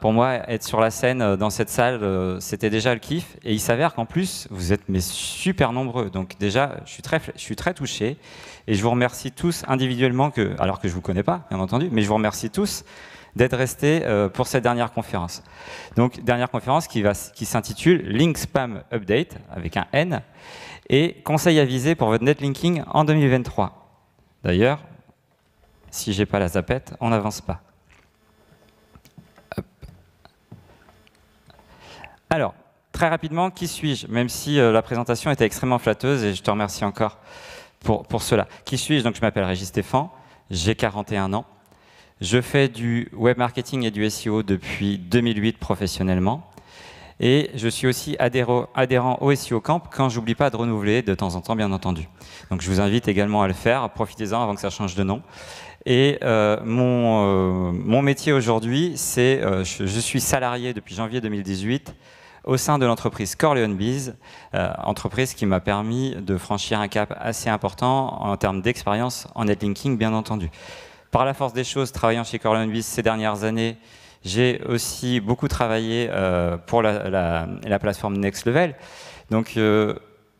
Pour moi, être sur la scène dans cette salle, c'était déjà le kiff. Et il s'avère qu'en plus, vous êtes mais super nombreux. Donc déjà, je suis très touché. Et je vous remercie tous individuellement, alors que je ne vous connais pas, bien entendu, mais je vous remercie tous d'être restés pour cette dernière conférence. Donc, dernière conférence qui s'intitule Link Spam Update, avec un N, et conseils avisés pour votre netlinking en 2023. D'ailleurs, si j'ai pas la zapette, on n'avance pas. Hop. Alors, très rapidement, qui suis-je? Même si la présentation était extrêmement flatteuse, et je te remercie encore pour cela. Qui suis-je? Donc, je m'appelle Régis Stéphane, j'ai 41 ans. Je fais du web marketing et du SEO depuis 2008 professionnellement. Et je suis aussi adhérent au SEO Camp quand j'oublie pas de renouveler de temps en temps, bien entendu. Donc je vous invite également à le faire, profitez-en avant que ça change de nom. Et mon métier aujourd'hui, c'est je suis salarié depuis janvier 2018 au sein de l'entreprise Corleone-Biz, entreprise qui m'a permis de franchir un cap assez important en termes d'expérience en netlinking, bien entendu. Par la force des choses, travaillant chez Corleone-Biz ces dernières années, j'ai aussi beaucoup travaillé pour la plateforme Next Level. Donc,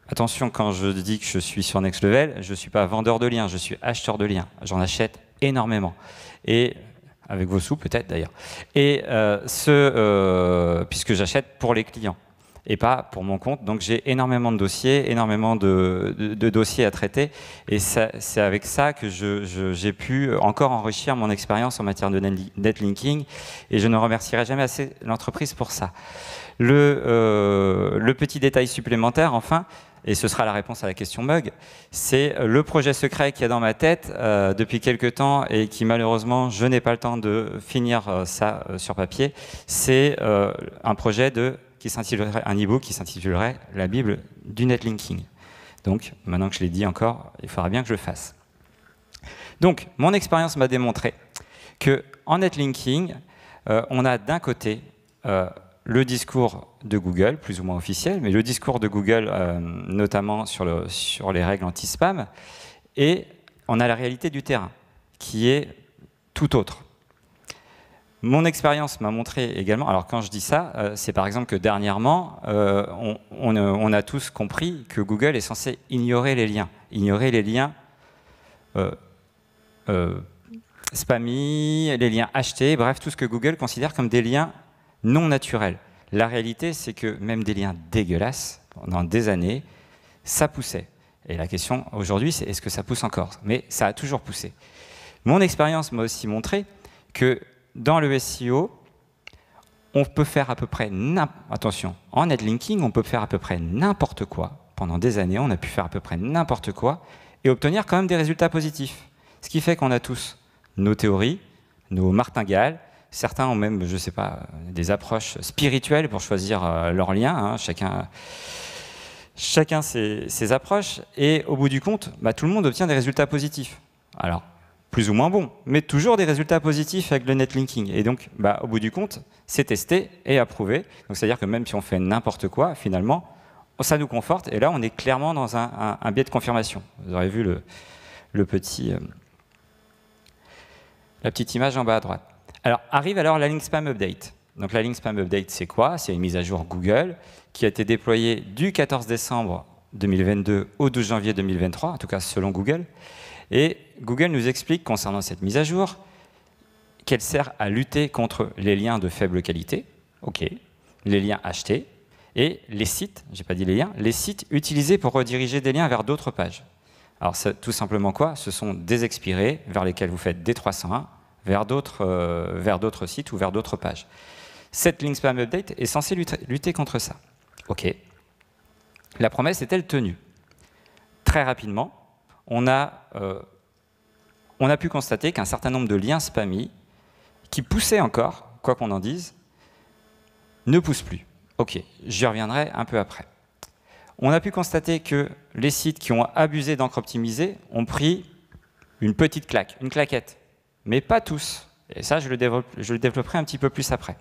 attention, quand je dis que je suis sur Next Level, je ne suis pas vendeur de liens, je suis acheteur de liens. J'en achète énormément. Et avec vos sous, peut-être d'ailleurs. Et puisque j'achète pour les clients et pas pour mon compte. Donc j'ai énormément de dossiers, énormément de dossiers à traiter. Et c'est avec ça que j'ai pu encore enrichir mon expérience en matière de netlinking. Et je ne remercierai jamais assez l'entreprise pour ça. Le petit détail supplémentaire, enfin, et ce sera la réponse à la question Mug, c'est le projet secret qu'il y a dans ma tête depuis quelques temps et qui malheureusement, je n'ai pas le temps de finir ça sur papier. C'est un projet qui s'intitulerait un e-book qui s'intitulerait La Bible du netlinking. Donc, maintenant que je l'ai dit encore, il faudra bien que je le fasse. Donc, mon expérience m'a démontré qu'en netlinking, on a d'un côté le discours de Google, plus ou moins officiel, mais le discours de Google, notamment sur les règles anti-spam, et on a la réalité du terrain, qui est tout autre. Mon expérience m'a montré également, alors quand je dis ça, c'est par exemple que dernièrement, on a tous compris que Google est censé ignorer les liens spammy, les liens achetés, bref, tout ce que Google considère comme des liens non naturels. La réalité, c'est que même des liens dégueulasses, pendant des années, ça poussait. Et la question aujourd'hui, c'est est-ce que ça pousse encore? Mais ça a toujours poussé. Mon expérience m'a aussi montré que dans le SEO, on peut faire à peu près attention, en netlinking, on peut faire à peu près n'importe quoi. Pendant des années, on a pu faire à peu près n'importe quoi et obtenir quand même des résultats positifs. Ce qui fait qu'on a tous nos théories, nos martingales. Certains ont même, je ne sais pas, des approches spirituelles pour choisir leurs liens. Hein. Chacun ses approches. Et au bout du compte, tout le monde obtient des résultats positifs. Alors, plus ou moins bons, mais toujours des résultats positifs avec le netlinking. Et donc, au bout du compte, c'est testé et approuvé. Donc, c'est-à-dire que même si on fait n'importe quoi, finalement, ça nous conforte. Et là, on est clairement dans un biais de confirmation. Vous aurez vu la petite image en bas à droite. Alors, arrive alors la Link Spam Update. Donc, la Link Spam Update, c'est quoi? C'est une mise à jour Google qui a été déployée du 14 décembre 2022 au 12 janvier 2023, en tout cas selon Google. Et Google nous explique concernant cette mise à jour qu'elle sert à lutter contre les liens de faible qualité, ok, les liens achetés, et les sites, j'ai pas dit les liens, les sites utilisés pour rediriger des liens vers d'autres pages. Alors, tout simplement quoi? Ce sont des expirés vers lesquels vous faites des 301 vers d'autres sites ou vers d'autres pages. Cette Link Spam Update est censée lutter contre ça. OK. La promesse est-elle tenue? Très rapidement, on a pu constater qu'un certain nombre de liens spammy, qui poussaient encore, quoi qu'on en dise, ne poussent plus. OK, j'y reviendrai un peu après. On a pu constater que les sites qui ont abusé d'encre optimisée ont pris une petite claque, une claquette. Mais pas tous. Et ça, je le développerai un petit peu plus après.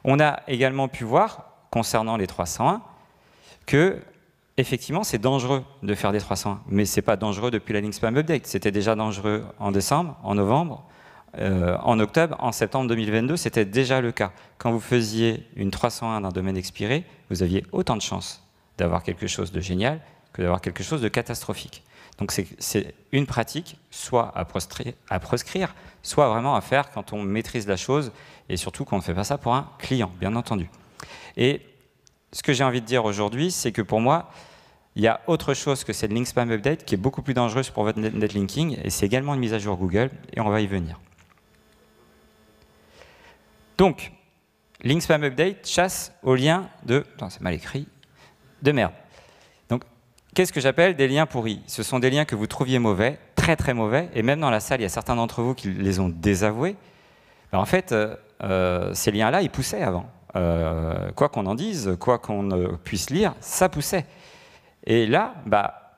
On a également pu voir, concernant les 301, que, effectivement, c'est dangereux de faire des 301. Mais ce n'est pas dangereux depuis la Link Spam Update. C'était déjà dangereux en décembre, en novembre, en octobre, en septembre 2022, c'était déjà le cas. Quand vous faisiez une 301 d'un domaine expiré, vous aviez autant de chances d'avoir quelque chose de génial que d'avoir quelque chose de catastrophique. Donc c'est une pratique, soit à proscrire, soit vraiment à faire quand on maîtrise la chose, et surtout quand on ne fait pas ça pour un client, bien entendu. Et ce que j'ai envie de dire aujourd'hui, c'est que pour moi, il y a autre chose que cette Link Spam Update qui est beaucoup plus dangereuse pour votre netlinking, et c'est également une mise à jour Google, et on va y venir. Donc, Link Spam Update chasse aux liens de... Attends, c'est mal écrit. De merde. Donc, qu'est-ce que j'appelle des liens pourris? Ce sont des liens que vous trouviez mauvais, très très mauvais, et même dans la salle, il y a certains d'entre vous qui les ont désavoués. Alors, en fait, ces liens-là, ils poussaient avant. Quoi qu'on en dise, quoi qu'on puisse lire, ça poussait. Et là,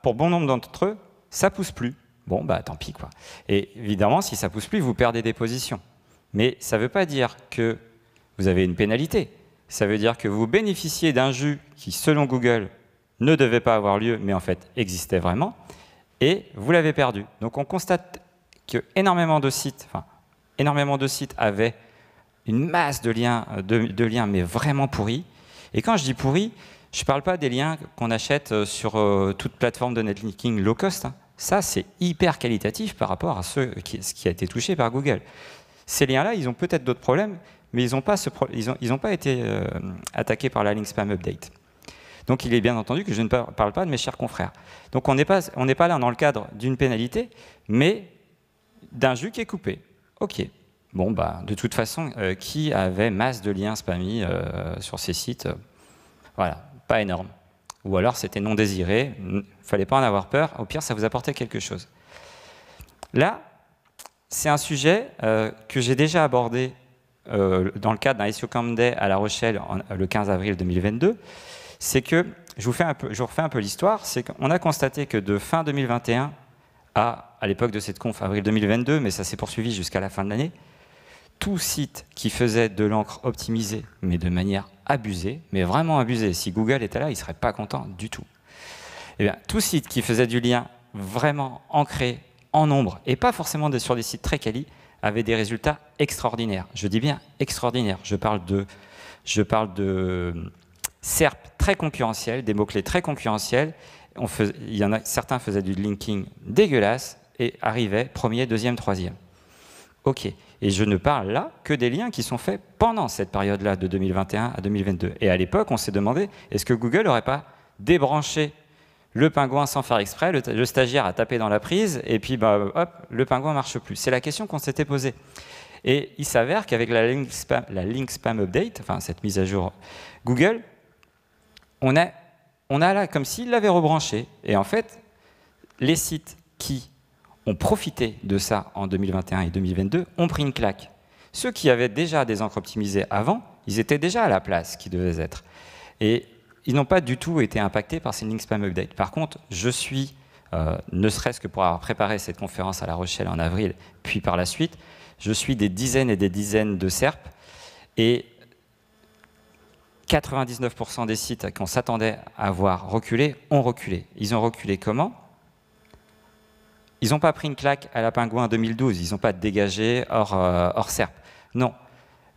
pour bon nombre d'entre eux, ça pousse plus. Bon, tant pis, quoi. Et évidemment, si ça pousse plus, vous perdez des positions. Mais ça ne veut pas dire que vous avez une pénalité. Ça veut dire que vous bénéficiez d'un jus qui, selon Google, ne devait pas avoir lieu, mais en fait existait vraiment, et vous l'avez perdu. Donc on constate que énormément de sites avaient une masse de liens, mais vraiment pourris. Et quand je dis pourris, je ne parle pas des liens qu'on achète sur toute plateforme de netlinking low cost. Hein. Ça, c'est hyper qualitatif par rapport à ce qui a été touché par Google. Ces liens-là, ils ont peut-être d'autres problèmes, mais ils n'ont pas été attaqués par la Link Spam Update. Donc il est bien entendu que je ne parle pas de mes chers confrères. Donc on n'est pas là dans le cadre d'une pénalité, mais d'un jus qui est coupé. OK. Bon, de toute façon, qui avait masse de liens spammy sur ces sites voilà, pas énorme. Ou alors c'était non désiré, il ne fallait pas en avoir peur, au pire ça vous apportait quelque chose. Là, c'est un sujet que j'ai déjà abordé dans le cadre d'un SEO Camp Day à La Rochelle le 15 avril 2022. C'est que, je vous refais un peu l'histoire, c'est qu'on a constaté que de fin 2021 à l'époque de cette conf, avril 2022, mais ça s'est poursuivi jusqu'à la fin de l'année, tout site qui faisait de l'encre optimisée, mais de manière abusée, mais vraiment abusée, si Google était là, il ne serait pas content du tout. Eh bien, tout site qui faisait du lien vraiment ancré en nombre, et pas forcément sur des sites très quali, avait des résultats extraordinaires. Je dis bien extraordinaires. Je parle de SERP très concurrentiels, des mots-clés très concurrentiels. Certains faisaient du linking dégueulasse et arrivaient premier, deuxième, troisième. OK. Et je ne parle là que des liens qui sont faits pendant cette période-là, de 2021 à 2022. Et à l'époque, on s'est demandé, est-ce que Google n'aurait pas débranché le pingouin sans faire exprès, le stagiaire a tapé dans la prise, et puis hop, le pingouin ne marche plus. C'est la question qu'on s'était posée. Et il s'avère qu'avec la Link Spam Update, enfin cette mise à jour Google, on a là comme s'il l'avait rebranché. Et en fait, les sites qui ont profité de ça en 2021 et 2022 ont pris une claque. Ceux qui avaient déjà des encres optimisées avant, ils étaient déjà à la place qu'ils devaient être. Et ils n'ont pas du tout été impactés par ces Link Spam Update. Par contre, je suis, ne serait-ce que pour avoir préparé cette conférence à La Rochelle en avril, puis par la suite, je suis des dizaines et des dizaines de SERP, et 99% des sites qu'on s'attendait à voir reculer ont reculé. Ils ont reculé comment ? Ils n'ont pas pris une claque à la Pingouin 2012, ils n'ont pas dégagé hors SERP. Non.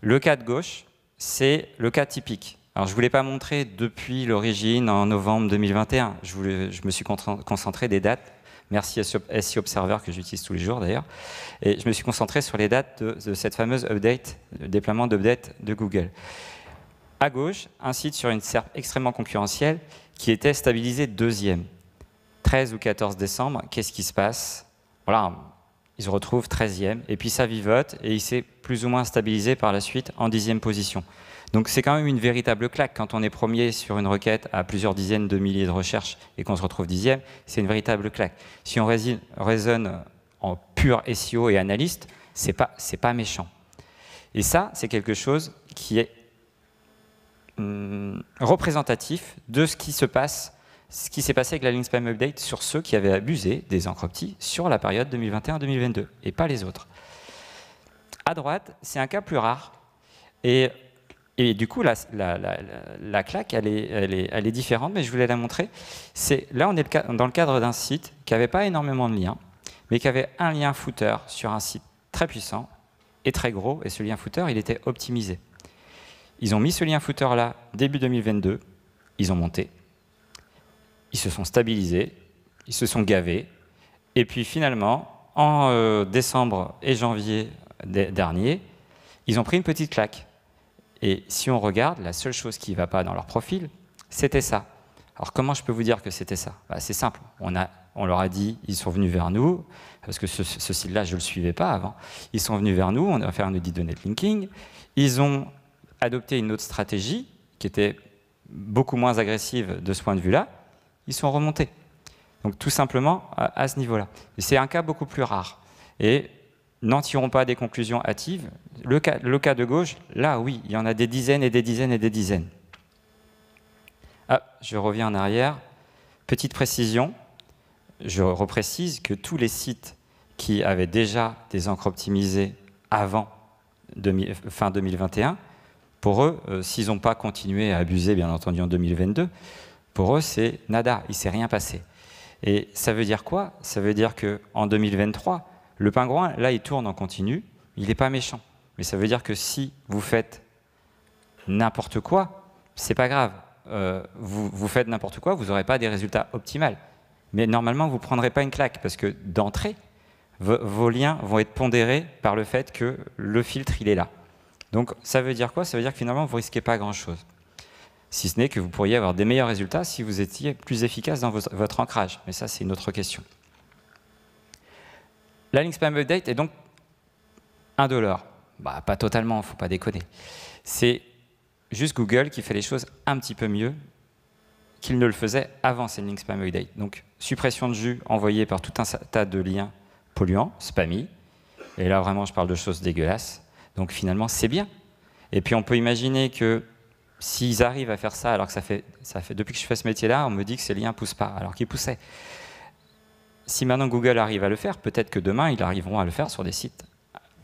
Le cas de gauche, c'est le cas typique. Alors, je ne vous l'ai pas montré depuis l'origine, en novembre 2021. Je me suis concentré des dates. Merci SEO Observer, que j'utilise tous les jours d'ailleurs. Et je me suis concentré sur les dates de cette fameuse update, le déploiement d'update de Google. À gauche, un site sur une SERP extrêmement concurrentielle qui était stabilisé deuxième. 13 ou 14 décembre, qu'est-ce qui se passe? Voilà, il se retrouve 13e, et puis ça vivote, et il s'est plus ou moins stabilisé par la suite en 10e position. Donc c'est quand même une véritable claque. Quand on est premier sur une requête à plusieurs dizaines de milliers de recherches et qu'on se retrouve 10e, c'est une véritable claque. Si on raisonne en pur SEO et analyste, c'est pas méchant. Et ça, c'est quelque chose qui est représentatif de ce qui s'est passé avec la Link Spam Update sur ceux qui avaient abusé des encres opti sur la période 2021-2022, et pas les autres. À droite, c'est un cas plus rare. Et du coup, la claque, elle est différente, mais je voulais la montrer. Là, on est dans le cadre d'un site qui n'avait pas énormément de liens, mais qui avait un lien footer sur un site très puissant, est très gros, et ce lien footer, il était optimisé. Ils ont mis ce lien footer là début 2022, ils ont monté, ils se sont stabilisés, ils se sont gavés, et puis finalement, en décembre et janvier dernier, ils ont pris une petite claque. Et si on regarde, la seule chose qui ne va pas dans leur profil, c'était ça. Alors comment je peux vous dire que c'était ça? C'est simple, on leur a dit, ils sont venus vers nous, parce que ce site-là, je ne le suivais pas avant, ils sont venus vers nous, on a fait un audit de netlinking, ils ont adopté une autre stratégie qui était beaucoup moins agressive de ce point de vue-là, ils sont remontés. Donc tout simplement à ce niveau-là. C'est un cas beaucoup plus rare. Et n'en tirons pas des conclusions hâtives. Le cas de gauche, là oui, il y en a des dizaines et des dizaines et des dizaines. Ah, je reviens en arrière. Petite précision, je reprécise que tous les sites qui avaient déjà des encres optimisées avant fin 2021, pour eux, s'ils n'ont pas continué à abuser, bien entendu, en 2022, pour eux, c'est nada, il ne s'est rien passé. Et ça veut dire quoi? Ça veut dire qu'en 2023, le pingouin, là, il tourne en continu, il n'est pas méchant. Mais ça veut dire que si vous faites n'importe quoi, c'est pas grave. Vous faites n'importe quoi, vous n'aurez pas des résultats optimaux. Mais normalement, vous ne prendrez pas une claque, parce que d'entrée, vos liens vont être pondérés par le fait que le filtre, il est là. Donc ça veut dire quoi? Ça veut dire que finalement, vous ne risquez pas grand-chose. Si ce n'est que vous pourriez avoir des meilleurs résultats si vous étiez plus efficace dans votre ancrage. Mais ça, c'est une autre question. La link spam update est donc indolore. Pas totalement, il ne faut pas déconner. C'est juste Google qui fait les choses un petit peu mieux qu'il ne le faisait avant ces link spam update. Donc, suppression de jus envoyée par tout un tas de liens polluants, spammy. Et là, vraiment, je parle de choses dégueulasses. Donc, finalement, c'est bien. Et puis, on peut imaginer que s'ils arrivent à faire ça, alors que ça fait depuis que je fais ce métier-là, on me dit que ces liens ne poussent pas, alors qu'ils poussaient. Si maintenant Google arrive à le faire, peut-être que demain, ils arriveront à le faire sur des sites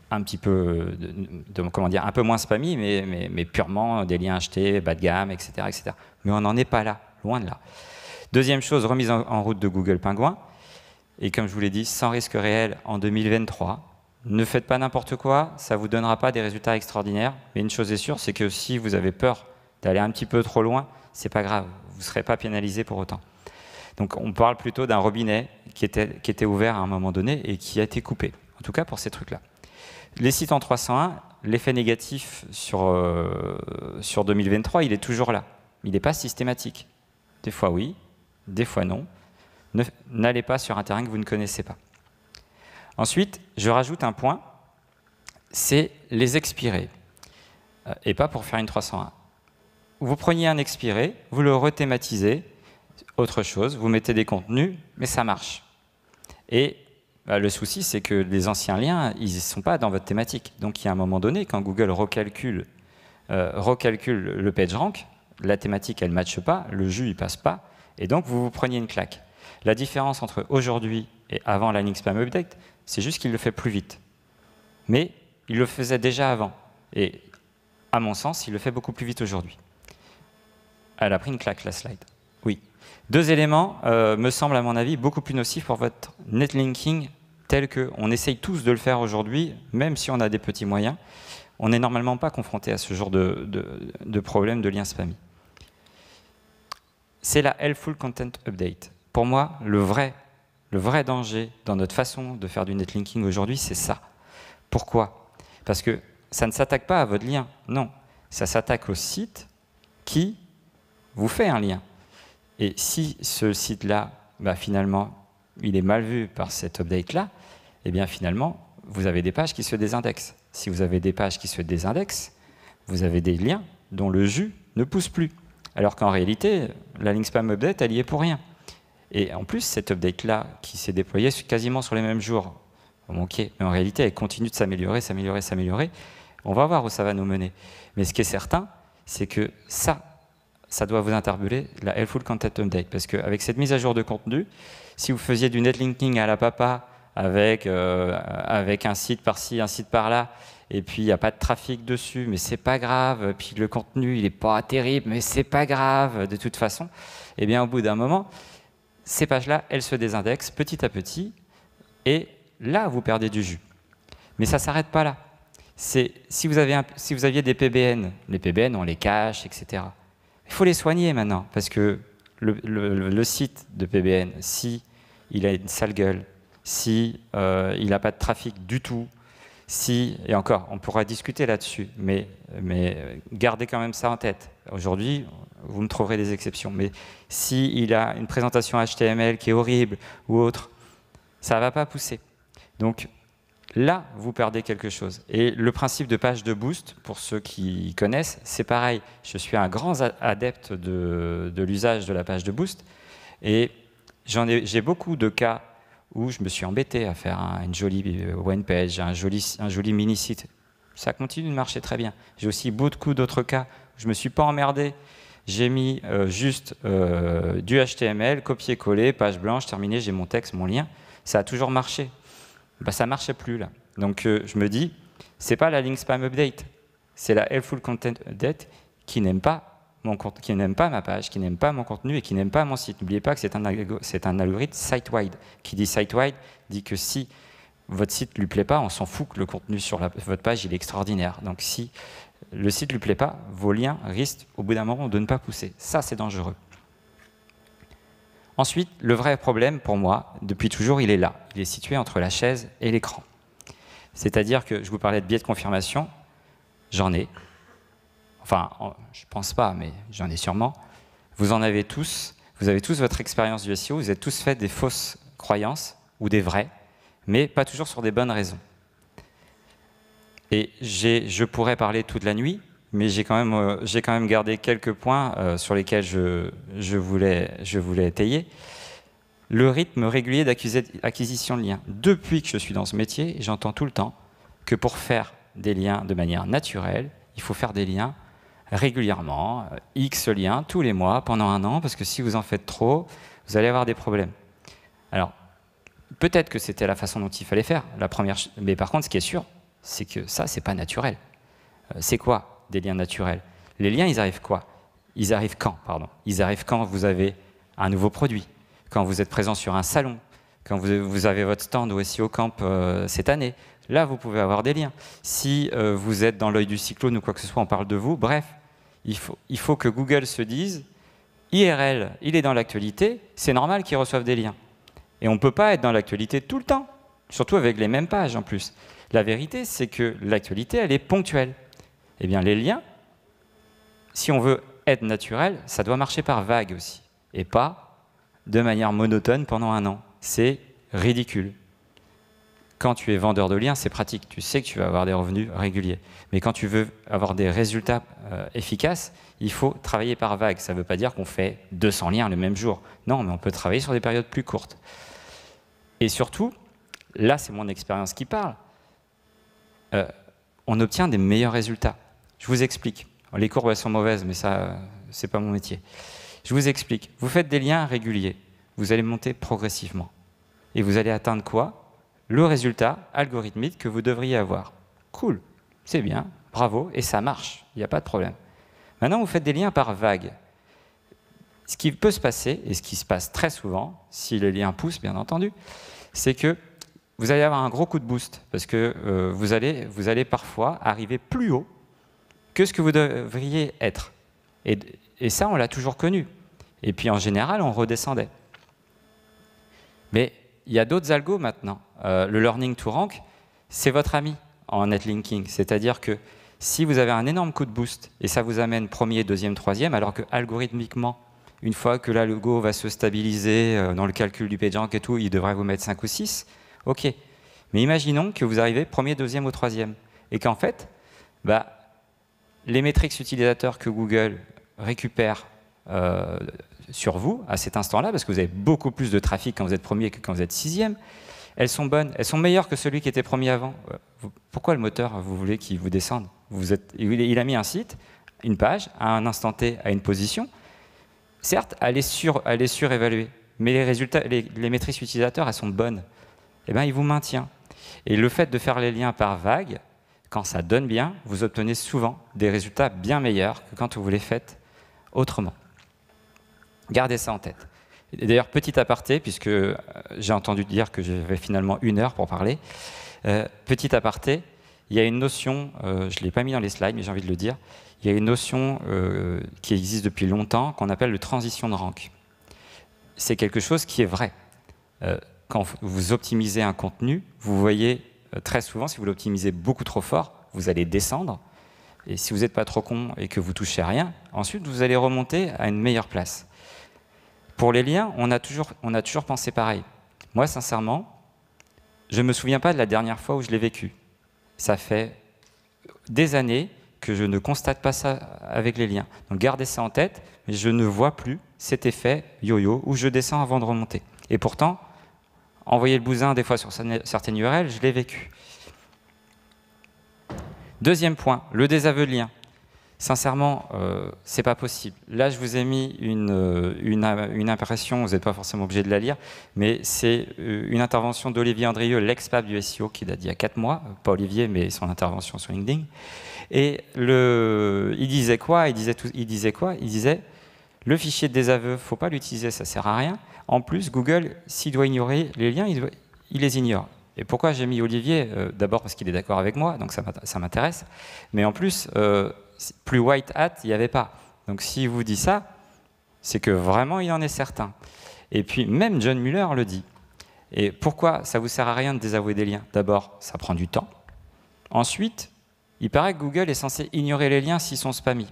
un petit peu, comment dire, un peu moins spammy, mais purement des liens achetés, bas de gamme, etc., etc. Mais on n'en est pas là, loin de là. Deuxième chose, remise en route de Google Pingouin. Et comme je vous l'ai dit, sans risque réel en 2023. Ne faites pas n'importe quoi, ça ne vous donnera pas des résultats extraordinaires. Mais une chose est sûre, c'est que si vous avez peur d'aller un petit peu trop loin, c'est pas grave, vous ne serez pas pénalisé pour autant. Donc on parle plutôt d'un robinet qui était ouvert à un moment donné et qui a été coupé, en tout cas pour ces trucs-là. Les sites en 301, l'effet négatif sur 2023, il est toujours là. Il n'est pas systématique. Des fois oui, des fois non. N'allez pas sur un terrain que vous ne connaissez pas. Ensuite, je rajoute un point, c'est les expirés. Et pas pour faire une 301. Vous preniez un expiré, vous le rethématisez, autre chose, vous mettez des contenus, mais ça marche. Et le souci, c'est que les anciens liens, ils ne sont pas dans votre thématique. Donc, il y a un moment donné, quand Google recalcule le PageRank, la thématique, elle ne matche pas, le jus, il ne passe pas, et donc vous vous preniez une claque. La différence entre aujourd'hui et avant la link spam update, c'est juste qu'il le fait plus vite. Mais il le faisait déjà avant. Et à mon sens, il le fait beaucoup plus vite aujourd'hui. Elle a pris une claque, la slide. Oui. Deux éléments me semblent, à mon avis, beaucoup plus nocifs pour votre netlinking tel qu'on essaye tous de le faire aujourd'hui, même si on a des petits moyens. On n'est normalement pas confronté à ce genre de problème de lien spammy. C'est la Helpful Content Update. Pour moi, le vrai danger dans notre façon de faire du netlinking aujourd'hui, c'est ça. Pourquoi? Parce que ça ne s'attaque pas à votre lien, non. Ça s'attaque au site qui vous fait un lien. Et si ce site-là, finalement, il est mal vu par cette update-là, eh bien finalement, vous avez des pages qui se désindexent. Si vous avez des pages qui se désindexent, vous avez des liens dont le jus ne pousse plus. Alors qu'en réalité, la link spam update, elle y est pour rien. Et en plus, cette update-là, qui s'est déployée quasiment sur les mêmes jours, ok, mais en réalité, elle continue de s'améliorer, s'améliorer, s'améliorer. On va voir où ça va nous mener. Mais ce qui est certain, c'est que ça doit vous interpeller, la Helpful Content Update. Parce qu'avec cette mise à jour de contenu, si vous faisiez du netlinking à la papa, avec un site par-ci, un site par-là, et puis il n'y a pas de trafic dessus, mais c'est pas grave, puis le contenu, il n'est pas terrible, mais c'est pas grave, de toute façon, eh bien au bout d'un moment, ces pages-là, elles se désindexent petit à petit, et là, vous perdez du jus. Mais ça ne s'arrête pas là. si vous aviez des PBN, les PBN, on les cache, etc. Il faut les soigner maintenant, parce que le site de PBN, si il a une sale gueule, si il n'a pas de trafic du tout, et encore, on pourra discuter là-dessus, mais gardez quand même ça en tête. Aujourd'hui, vous me trouverez des exceptions, mais s'il a une présentation HTML qui est horrible ou autre, ça ne va pas pousser. Donc là, vous perdez quelque chose. Et le principe de page de boost, pour ceux qui connaissent, c'est pareil. Je suis un grand adepte de l'usage de la page de boost, et j'ai beaucoup de cas où je me suis embêté à faire une jolie one page, un joli mini-site. Ça continue de marcher très bien. J'ai aussi beaucoup d'autres cas où je ne me suis pas emmerdé. J'ai mis juste du HTML, copier-coller, page blanche, terminé, j'ai mon texte, mon lien. Ça a toujours marché. Ben, ça ne marchait plus là. Donc je me dis, ce n'est pas la link spam update, c'est la helpful content update qui n'aime pas ma page, qui n'aime pas mon contenu et qui n'aime pas mon site. N'oubliez pas que c'est un algorithme site-wide. Qui dit site-wide dit que si votre site ne lui plaît pas, on s'en fout que le contenu sur votre page il est extraordinaire. Donc si le site ne lui plaît pas, vos liens risquent au bout d'un moment de ne pas pousser. Ça, c'est dangereux. Ensuite, le vrai problème pour moi, depuis toujours, il est là. Il est situé entre la chaise et l'écran. C'est-à-dire que je vous parlais de biais de confirmation, j'en ai. Enfin, je ne pense pas, mais j'en ai sûrement. Vous en avez tous. Vous avez tous votre expérience du SEO. Vous êtes tous fait des fausses croyances ou des vraies, mais pas toujours sur des bonnes raisons. Et je pourrais parler toute la nuit, mais j'ai quand même gardé quelques points sur lesquels je voulais étayer. Le rythme régulier d'acquisition de liens. Depuis que je suis dans ce métier, j'entends tout le temps que pour faire des liens de manière naturelle, il faut faire des liens régulièrement, X liens tous les mois, pendant 1 an, parce que si vous en faites trop, vous allez avoir des problèmes. Alors, peut-être que c'était la façon dont il fallait faire, mais par contre, ce qui est sûr, c'est que ça, c'est pas naturel. C'est quoi des liens naturels? Les liens, ils arrivent quoi? Ils arrivent quand, pardon? Ils arrivent quand vous avez un nouveau produit, quand vous êtes présent sur un salon, quand vous avez votre stand au SEO Camp cette année. Là, vous pouvez avoir des liens. Si vous êtes dans l'œil du cyclone ou quoi que ce soit, on parle de vous. Bref, il faut que Google se dise, IRL, il est dans l'actualité, c'est normal qu'il reçoive des liens. Et on ne peut pas être dans l'actualité tout le temps, surtout avec les mêmes pages en plus. La vérité, c'est que l'actualité, elle est ponctuelle. Eh bien, les liens, si on veut être naturel, ça doit marcher par vague aussi, et pas de manière monotone pendant 1 an. C'est ridicule. Quand tu es vendeur de liens, c'est pratique. Tu sais que tu vas avoir des revenus réguliers. Mais quand tu veux avoir des résultats efficaces, il faut travailler par vague. Ça ne veut pas dire qu'on fait 200 liens le même jour. Non, mais on peut travailler sur des périodes plus courtes. Et surtout, là, c'est mon expérience qui parle, on obtient des meilleurs résultats. Je vous explique. Les courbes, elles sont mauvaises, mais ça, c'est pas mon métier. Je vous explique. Vous faites des liens réguliers. Vous allez monter progressivement. Et vous allez atteindre quoi? Le résultat algorithmique que vous devriez avoir. Cool, c'est bien, bravo, et ça marche, il n'y a pas de problème. Maintenant, vous faites des liens par vague. Ce qui peut se passer, et ce qui se passe très souvent, si les liens poussent, bien entendu, c'est que vous allez avoir un gros coup de boost, parce que vous allez parfois arriver plus haut que ce que vous devriez être. Et ça, on l'a toujours connu. Et puis, en général, on redescendait. Mais il y a d'autres algos maintenant. Le learning to rank, c'est votre ami en netlinking. C'est-à-dire que si vous avez un énorme coup de boost et ça vous amène premier, deuxième, troisième, alors que algorithmiquement, une fois que l'algo va se stabiliser dans le calcul du PageRank et tout, il devrait vous mettre 5 ou 6, ok. Mais imaginons que vous arrivez premier, deuxième ou troisième et qu'en fait, les métriques utilisateurs que Google récupère sur vous à cet instant-là, parce que vous avez beaucoup plus de trafic quand vous êtes premier que quand vous êtes sixième, elles sont bonnes, elles sont meilleures que celui qui était premier avant. Pourquoi le moteur, vous voulez qu'il vous descende? Il a mis un site, une page, à un instant T, à une position. Certes, elle est surévaluée, mais les résultats, les métriques utilisateurs, elles sont bonnes. Eh bien, il vous maintient. Et le fait de faire les liens par vague, quand ça donne bien, vous obtenez souvent des résultats bien meilleurs que quand vous les faites autrement. Gardez ça en tête. D'ailleurs, petit aparté, puisque j'ai entendu dire que j'avais finalement 1 heure pour parler. Petit aparté, il y a une notion, je ne l'ai pas mis dans les slides, mais j'ai envie de le dire, il y a une notion qui existe depuis longtemps qu'on appelle le transition de rank. C'est quelque chose qui est vrai. Quand vous optimisez un contenu, vous voyez très souvent, si vous l'optimisez beaucoup trop fort, vous allez descendre. Et si vous n'êtes pas trop con et que vous touchez à rien, ensuite vous allez remonter à une meilleure place. Pour les liens, on a toujours pensé pareil. Moi, sincèrement, je ne me souviens pas de la dernière fois où je l'ai vécu. Ça fait des années que je ne constate pas ça avec les liens. Donc gardez ça en tête, mais je ne vois plus cet effet yo-yo où je descends avant de remonter. Et pourtant, envoyer le bousin des fois sur certaines URL, je l'ai vécu. Deuxième point, le désaveu de lien. Sincèrement, c'est pas possible. Là, je vous ai mis une impression, vous n'êtes pas forcément obligé de la lire, mais c'est une intervention d'Olivier Andrieux, l'ex-pape du SEO, qui date d'il y a 4 mois, pas Olivier, mais son intervention sur LinkedIn. Et il disait quoi? Il disait, le fichier de désaveu, faut pas l'utiliser, ça sert à rien. En plus, Google, s'il doit ignorer les liens, il les ignore. Et pourquoi j'ai mis Olivier? D'abord parce qu'il est d'accord avec moi, donc ça m'intéresse. Mais en plus, plus white hat, il n'y avait pas. Donc s'il vous dit ça, c'est que vraiment il en est certain. Et puis même John Mueller le dit. Et pourquoi ça ne vous sert à rien de désavouer des liens? D'abord, ça prend du temps. Ensuite, il paraît que Google est censé ignorer les liens s'ils sont spammés.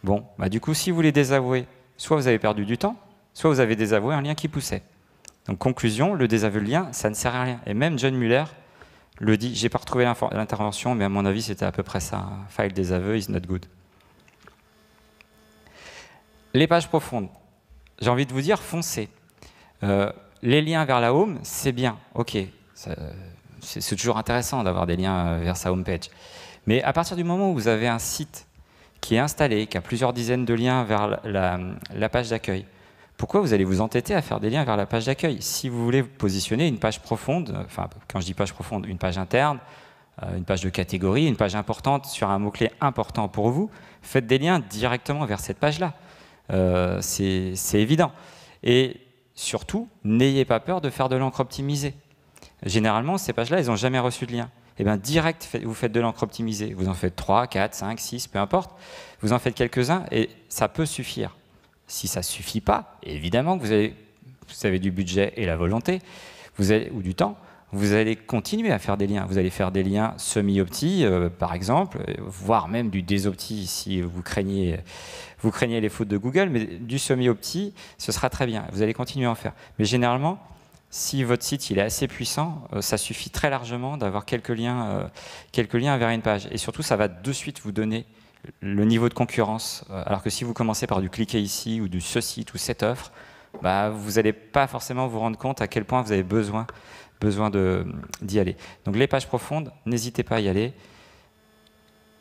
Bon, bah du coup, si vous les désavouez, soit vous avez perdu du temps, soit vous avez désavoué un lien qui poussait. Donc conclusion, le désaveu de lien, ça ne sert à rien. Et même John Mueller le dit, j'ai pas retrouvé l'intervention, mais à mon avis, c'était à peu près ça. Un file désaveu is not good. Les pages profondes. J'ai envie de vous dire, foncez. Les liens vers la home, c'est bien. OK, c'est toujours intéressant d'avoir des liens vers sa home page. Mais à partir du moment où vous avez un site qui est installé, qui a plusieurs dizaines de liens vers la page d'accueil, pourquoi vous allez vous entêter à faire des liens vers la page d'accueil? Si vous voulez positionner une page profonde, enfin quand je dis page profonde, une page interne, une page de catégorie, une page importante sur un mot-clé important pour vous, faites des liens directement vers cette page-là. C'est évident. Et surtout, n'ayez pas peur de faire de l'encre optimisée. Généralement, ces pages-là, elles n'ont jamais reçu de lien. Et bien direct, vous faites de l'encre optimisée. Vous en faites 3, 4, 5, 6, peu importe. Vous en faites quelques-uns et ça peut suffire. Si ça ne suffit pas, évidemment que vous avez du budget et la volonté, ou du temps, vous allez continuer à faire des liens. Vous allez faire des liens semi-opti, par exemple, voire même du désopti si vous craignez les fautes de Google, mais du semi-opti, ce sera très bien. Vous allez continuer à en faire. Mais généralement, si votre site il est assez puissant, ça suffit très largement d'avoir quelques liens vers une page. Et surtout, ça va de suite vous donner le niveau de concurrence, alors que si vous commencez par du cliquer ici ou du ce site ou cette offre, bah, vous n'allez pas forcément vous rendre compte à quel point vous avez besoin d'y aller. Donc les pages profondes, n'hésitez pas à y aller,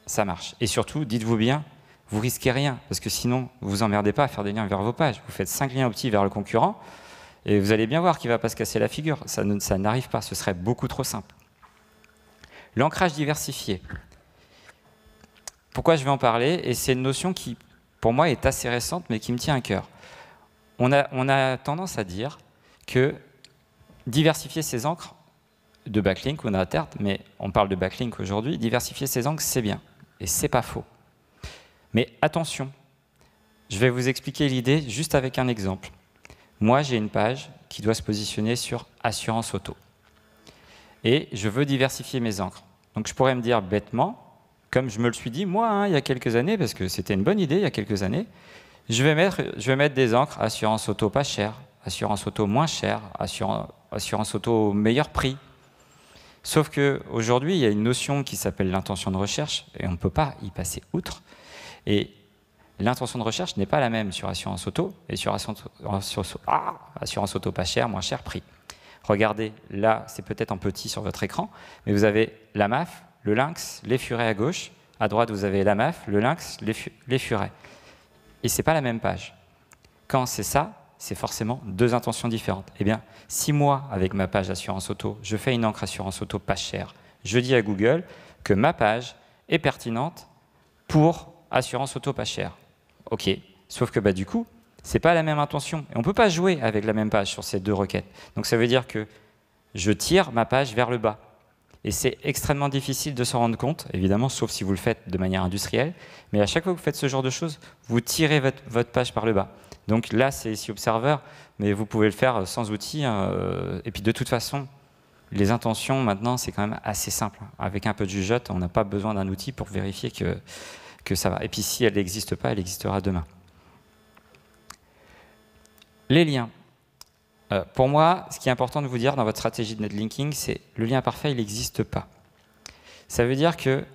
ça marche. Et surtout, dites-vous bien, vous risquez rien, parce que sinon, vous vous emmerdez pas à faire des liens vers vos pages. Vous faites 5 liens opti vers le concurrent, et vous allez bien voir qu'il ne va pas se casser la figure. Ça n'arrive pas, ce serait beaucoup trop simple. L'ancrage diversifié. Pourquoi je vais en parler? Et c'est une notion qui, pour moi, est assez récente, mais qui me tient à cœur. On a tendance à dire que diversifier ses encres de backlink, on a à terme, mais on parle de backlink aujourd'hui, diversifier ses encres, c'est bien. Et c'est pas faux. Mais attention, je vais vous expliquer l'idée juste avec un exemple. Moi, j'ai une page qui doit se positionner sur assurance auto. Et je veux diversifier mes encres. Donc je pourrais me dire bêtement, comme je me le suis dit, moi, il y a quelques années, parce que c'était une bonne idée il y a quelques années, je vais mettre des encres assurance auto pas cher, assurance auto moins cher, assurance auto meilleur prix. Sauf qu'aujourd'hui, il y a une notion qui s'appelle l'intention de recherche, et on ne peut pas y passer outre. Et l'intention de recherche n'est pas la même sur assurance auto et sur assurance auto pas cher, moins cher, prix. Regardez, là, c'est peut-être en petit sur votre écran, mais vous avez la MAF, le lynx, les furets à gauche. À droite, vous avez la MAF, le lynx, les furets. Et ce n'est pas la même page. Quand c'est ça, c'est forcément deux intentions différentes. Eh bien, si moi, avec ma page assurance auto, je fais une encre assurance auto pas chère, je dis à Google que ma page est pertinente pour assurance auto pas chère. OK. Sauf que du coup, ce n'est pas la même intention. Et on ne peut pas jouer avec la même page sur ces deux requêtes. Donc ça veut dire que je tire ma page vers le bas. Et c'est extrêmement difficile de s'en rendre compte, évidemment, sauf si vous le faites de manière industrielle. Mais à chaque fois que vous faites ce genre de choses, vous tirez votre page par le bas. Donc là, c'est SEO Observer, mais vous pouvez le faire sans outil. Et puis de toute façon, les intentions, maintenant, c'est quand même assez simple. Avec un peu de jugeote, on n'a pas besoin d'un outil pour vérifier que ça va. Et puis si elle n'existe pas, elle existera demain. Les liens. Pour moi, ce qui est important de vous dire dans votre stratégie de netlinking, c'est le lien parfait, il n'existe pas. Ça veut dire que,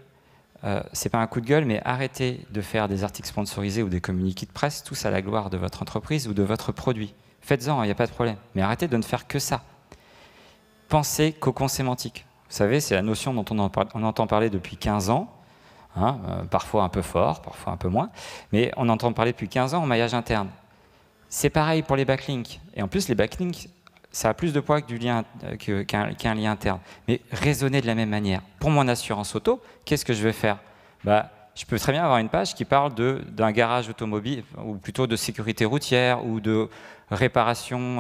c'est pas un coup de gueule, mais arrêtez de faire des articles sponsorisés ou des communiqués de presse, tous à la gloire de votre entreprise ou de votre produit. Faites-en, il n'y a pas de problème. Mais arrêtez de ne faire que ça. Pensez cocon sémantique. Vous savez, c'est la notion dont on entend parler depuis 15 ans, hein, parfois un peu fort, parfois un peu moins, mais on entend parler depuis 15 ans en maillage interne. C'est pareil pour les backlinks. Et en plus, les backlinks, ça a plus de poids qu'un lien interne. Mais raisonnez de la même manière. Pour mon assurance auto, qu'est-ce que je vais faire? Je peux très bien avoir une page qui parle d'un garage automobile, ou plutôt de sécurité routière, ou de réparation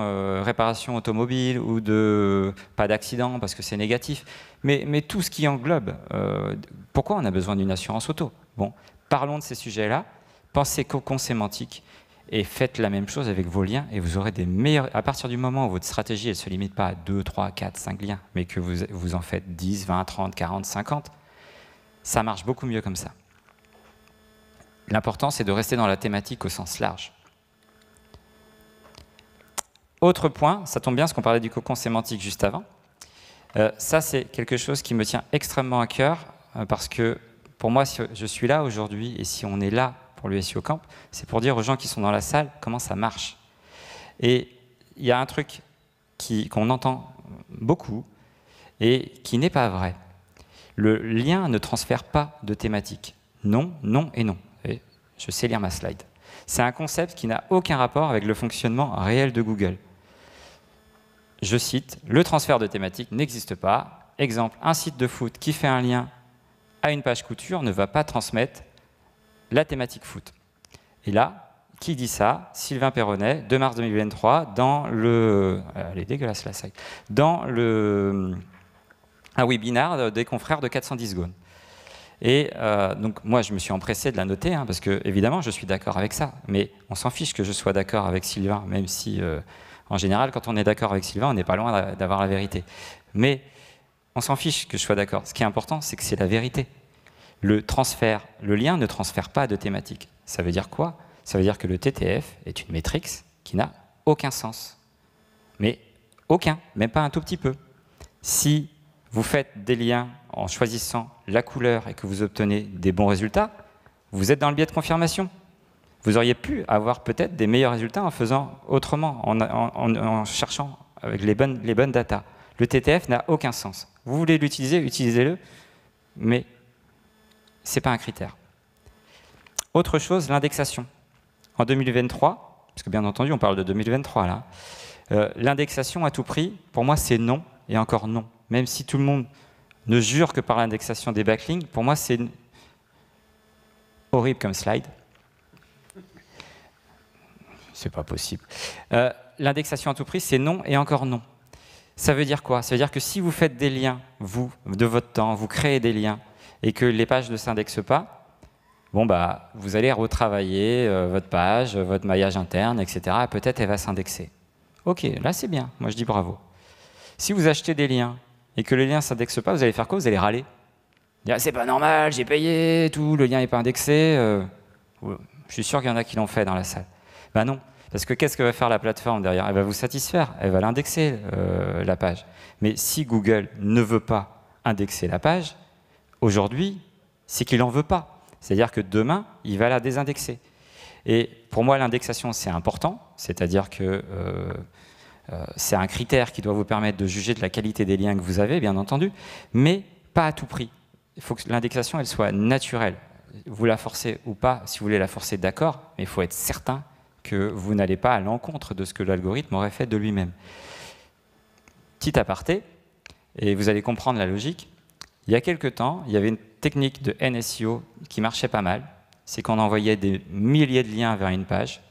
automobile, ou de pas d'accident, parce que c'est négatif. Mais tout ce qui englobe, pourquoi on a besoin d'une assurance auto? Bon, parlons de ces sujets-là. Pensez cocon sémantique. Et faites la même chose avec vos liens et vous aurez des meilleurs... À partir du moment où votre stratégie ne se limite pas à 2, 3, 4, 5 liens, mais que vous en faites 10, 20, 30, 40, 50, ça marche beaucoup mieux comme ça. L'important, c'est de rester dans la thématique au sens large. Autre point, ça tombe bien parce qu'on parlait du cocon sémantique juste avant. Ça, c'est quelque chose qui me tient extrêmement à cœur parce que pour moi, si je suis là aujourd'hui et si on est là pour le SEO Camp, c'est pour dire aux gens qui sont dans la salle comment ça marche. Et il y a un truc qu'on entend beaucoup et qui n'est pas vrai. Le lien ne transfère pas de thématique. Non, non et non. Et je sais lire ma slide. C'est un concept qui n'a aucun rapport avec le fonctionnement réel de Google. Je cite, le transfert de thématique n'existe pas. Exemple, un site de foot qui fait un lien à une page couture ne va pas transmettre la thématique foot. Et là, qui dit ça? Sylvain Perronnet, 2 mars 2023, dans le... elle est dégueulasse la slide. Dans un webinar des confrères de 410 secondes. Et donc moi, je me suis empressé de la noter, hein, parce que évidemment, je suis d'accord avec ça. Mais on s'en fiche que je sois d'accord avec Sylvain, même si, en général, quand on est d'accord avec Sylvain, on n'est pas loin d'avoir la vérité. Mais on s'en fiche que je sois d'accord. Ce qui est important, c'est que c'est la vérité. Le lien ne transfère pas de thématique. Ça veut dire quoi? Ça veut dire que le TTF est une métrique qui n'a aucun sens. Mais aucun, même pas un tout petit peu. Si vous faites des liens en choisissant la couleur et que vous obtenez des bons résultats, vous êtes dans le biais de confirmation. Vous auriez pu avoir peut-être des meilleurs résultats en faisant autrement, en cherchant avec les bonnes datas. Le TTF n'a aucun sens. Vous voulez l'utiliser, utilisez-le, mais ce n'est pas un critère. Autre chose, l'indexation. En 2023, parce que bien entendu, on parle de 2023 là, l'indexation à tout prix, pour moi, c'est non et encore non. Même si tout le monde ne jure que par l'indexation des backlinks, pour moi, c'est horrible comme slide. C'est pas possible. L'indexation à tout prix, c'est non et encore non. Ça veut dire quoi? Ça veut dire que si vous faites des liens, vous, de votre temps, vous créez des liens, et que les pages ne s'indexent pas, bon bah, vous allez retravailler votre page, votre maillage interne, etc. Peut-être elle va s'indexer. Ok, là c'est bien, moi je dis bravo. Si vous achetez des liens et que les liens ne s'indexent pas, vous allez faire quoi? Vous allez râler. Dire c'est pas normal, j'ai payé, tout, le lien n'est pas indexé. Je suis sûr qu'il y en a qui l'ont fait dans la salle. Ben non, parce que qu'est-ce que va faire la plateforme derrière? Elle va vous satisfaire, elle va l'indexer, la page. Mais si Google ne veut pas indexer la page, aujourd'hui, c'est qu'il n'en veut pas. C'est-à-dire que demain, il va la désindexer. Et pour moi, l'indexation, c'est important. C'est-à-dire que c'est un critère qui doit vous permettre de juger de la qualité des liens que vous avez, bien entendu, mais pas à tout prix. Il faut que l'indexation, elle soit naturelle. Vous la forcez ou pas, si vous voulez la forcer, d'accord, mais il faut être certain que vous n'allez pas à l'encontre de ce que l'algorithme aurait fait de lui-même. Petit aparté, et vous allez comprendre la logique. Il y a quelque temps, il y avait une technique de NSEO qui marchait pas mal. C'est qu'on envoyait des milliers de liens vers une page,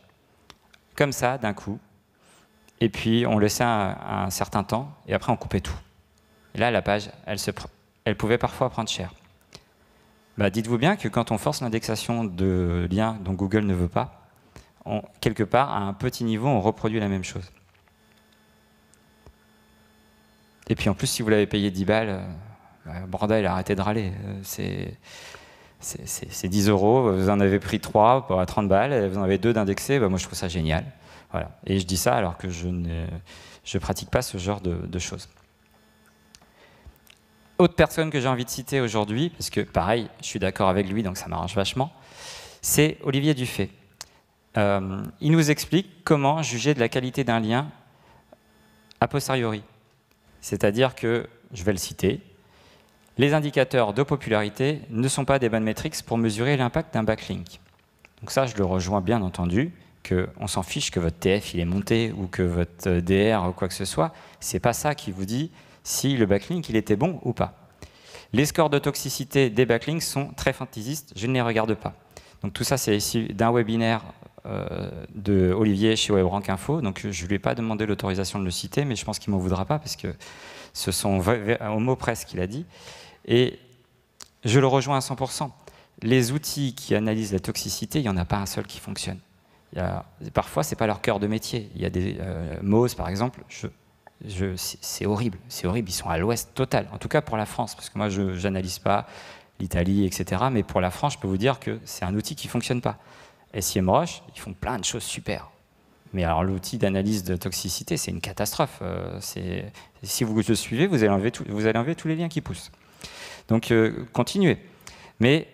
comme ça, d'un coup, et puis on laissait un certain temps, et après on coupait tout. Et là, la page, elle se elle pouvait parfois prendre cher. Bah, dites-vous bien que quand on force l'indexation de liens dont Google ne veut pas, quelque part, à un petit niveau, on reproduit la même chose. Et puis en plus, si vous l'avez payé 10 balles, bordel, arrêtez de râler. C'est 10 euros, vous en avez pris 3 pour 30 balles, et vous en avez 2 d'indexés, bah, moi je trouve ça génial. Voilà. Et je dis ça alors que je ne pratique pas ce genre de choses. Autre personne que j'ai envie de citer aujourd'hui, parce que pareil, je suis d'accord avec lui, donc ça m'arrange vachement, c'est Olivier Dufay. Il nous explique comment juger de la qualité d'un lien a posteriori. C'est-à-dire que, je vais le citer, les indicateurs de popularité ne sont pas des bonnes métriques pour mesurer l'impact d'un backlink. Donc ça, je le rejoins bien entendu, qu'on s'en fiche que votre TF il est monté ou que votre DR ou quoi que ce soit. C'est pas ça qui vous dit si le backlink il était bon ou pas. Les scores de toxicité des backlinks sont très fantaisistes, je ne les regarde pas. Donc tout ça, c'est issu d'un webinaire de Olivier chez WebRank Info. Donc je ne lui ai pas demandé l'autorisation de le citer, mais je pense qu'il ne m'en voudra pas parce que ce sont au mot près ce qu'il a dit. Et je le rejoins à 100%. Les outils qui analysent la toxicité, il n'y en a pas un seul qui fonctionne. Parfois, ce n'est pas leur cœur de métier. Il y a des Moz, par exemple, c'est horrible, ils sont à l'ouest total, en tout cas pour la France, parce que moi, je n'analyse pas l'Italie, etc. Mais pour la France, je peux vous dire que c'est un outil qui ne fonctionne pas. SEMrush, ils font plein de choses super. Mais alors l'outil d'analyse de toxicité, c'est une catastrophe. Si vous le suivez, vous allez enlever tous les liens qui poussent. Donc continuez. Mais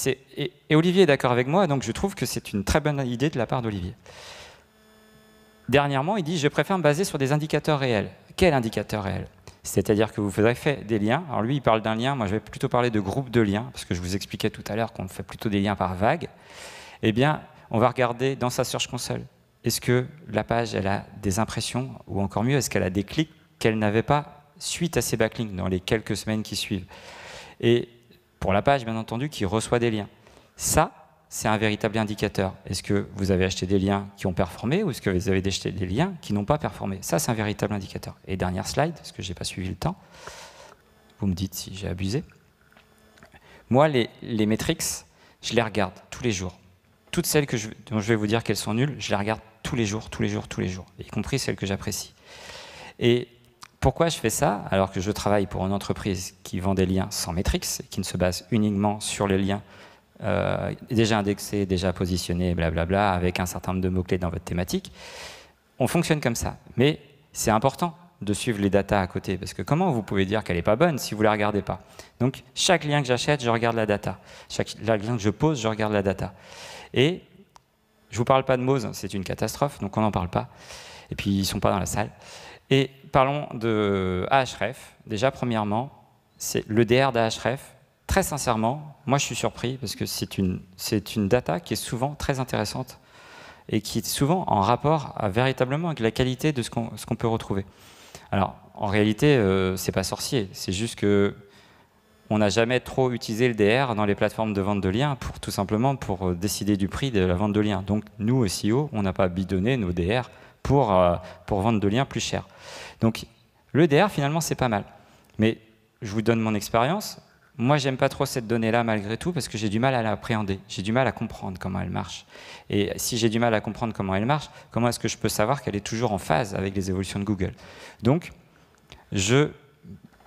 et Olivier est d'accord avec moi, donc je trouve que c'est une très bonne idée de la part d'Olivier. Dernièrement, il dit « Je préfère me baser sur des indicateurs réels ». Quel indicateur réel? C'est-à-dire que vous aurez fait des liens. Alors lui, il parle d'un lien. Moi, je vais plutôt parler de groupes de liens, parce que je vous expliquais tout à l'heure qu'on fait plutôt des liens par vague. Eh bien, on va regarder dans sa Search Console. Est-ce que la page, elle a des impressions, ou encore mieux, est-ce qu'elle a des clics qu'elle n'avait pas suite à ces backlinks dans les quelques semaines qui suivent? Et pour la page, bien entendu, qui reçoit des liens. Ça, c'est un véritable indicateur. Est-ce que vous avez acheté des liens qui ont performé ou est-ce que vous avez acheté des liens qui n'ont pas performé? Ça, c'est un véritable indicateur. Et dernière slide, parce que je n'ai pas suivi le temps. Vous me dites si j'ai abusé. Moi, les metrics, je les regarde tous les jours. Toutes celles dont je vais vous dire qu'elles sont nulles, je les regarde tous les jours, y compris celles que j'apprécie. Et pourquoi je fais ça alors que je travaille pour une entreprise qui vend des liens sans metrics, qui ne se base uniquement sur les liens déjà indexés, déjà positionnés, blablabla, avec un certain nombre de mots-clés dans votre thématique? On fonctionne comme ça. Mais c'est important de suivre les datas à côté, parce que comment vous pouvez dire qu'elle n'est pas bonne si vous ne la regardez pas? Donc chaque lien que j'achète, je regarde la data. Chaque lien que je pose, je regarde la data. Et je ne vous parle pas de Moz, c'est une catastrophe, donc on n'en parle pas. Et puis ils ne sont pas dans la salle. Et parlons de Ahref. Déjà, premièrement, c'est le DR d'Ahref. Très sincèrement, moi je suis surpris parce que c'est une data qui est souvent très intéressante et qui est souvent en rapport véritablement avec la qualité de ce qu'on peut retrouver. Alors, en réalité, c'est pas sorcier, c'est juste que on n'a jamais trop utilisé le DR dans les plateformes de vente de liens tout simplement pour décider du prix de la vente de liens. Donc nous, au SEO, on n'a pas bidonné nos DR pour vendre de liens plus chers. Donc le DR, finalement, c'est pas mal. Mais je vous donne mon expérience. Moi, j'aime pas trop cette donnée-là malgré tout parce que j'ai du mal à l'appréhender. J'ai du mal à comprendre comment elle marche. Et si j'ai du mal à comprendre comment elle marche, comment est-ce que je peux savoir qu'elle est toujours en phase avec les évolutions de Google? Donc,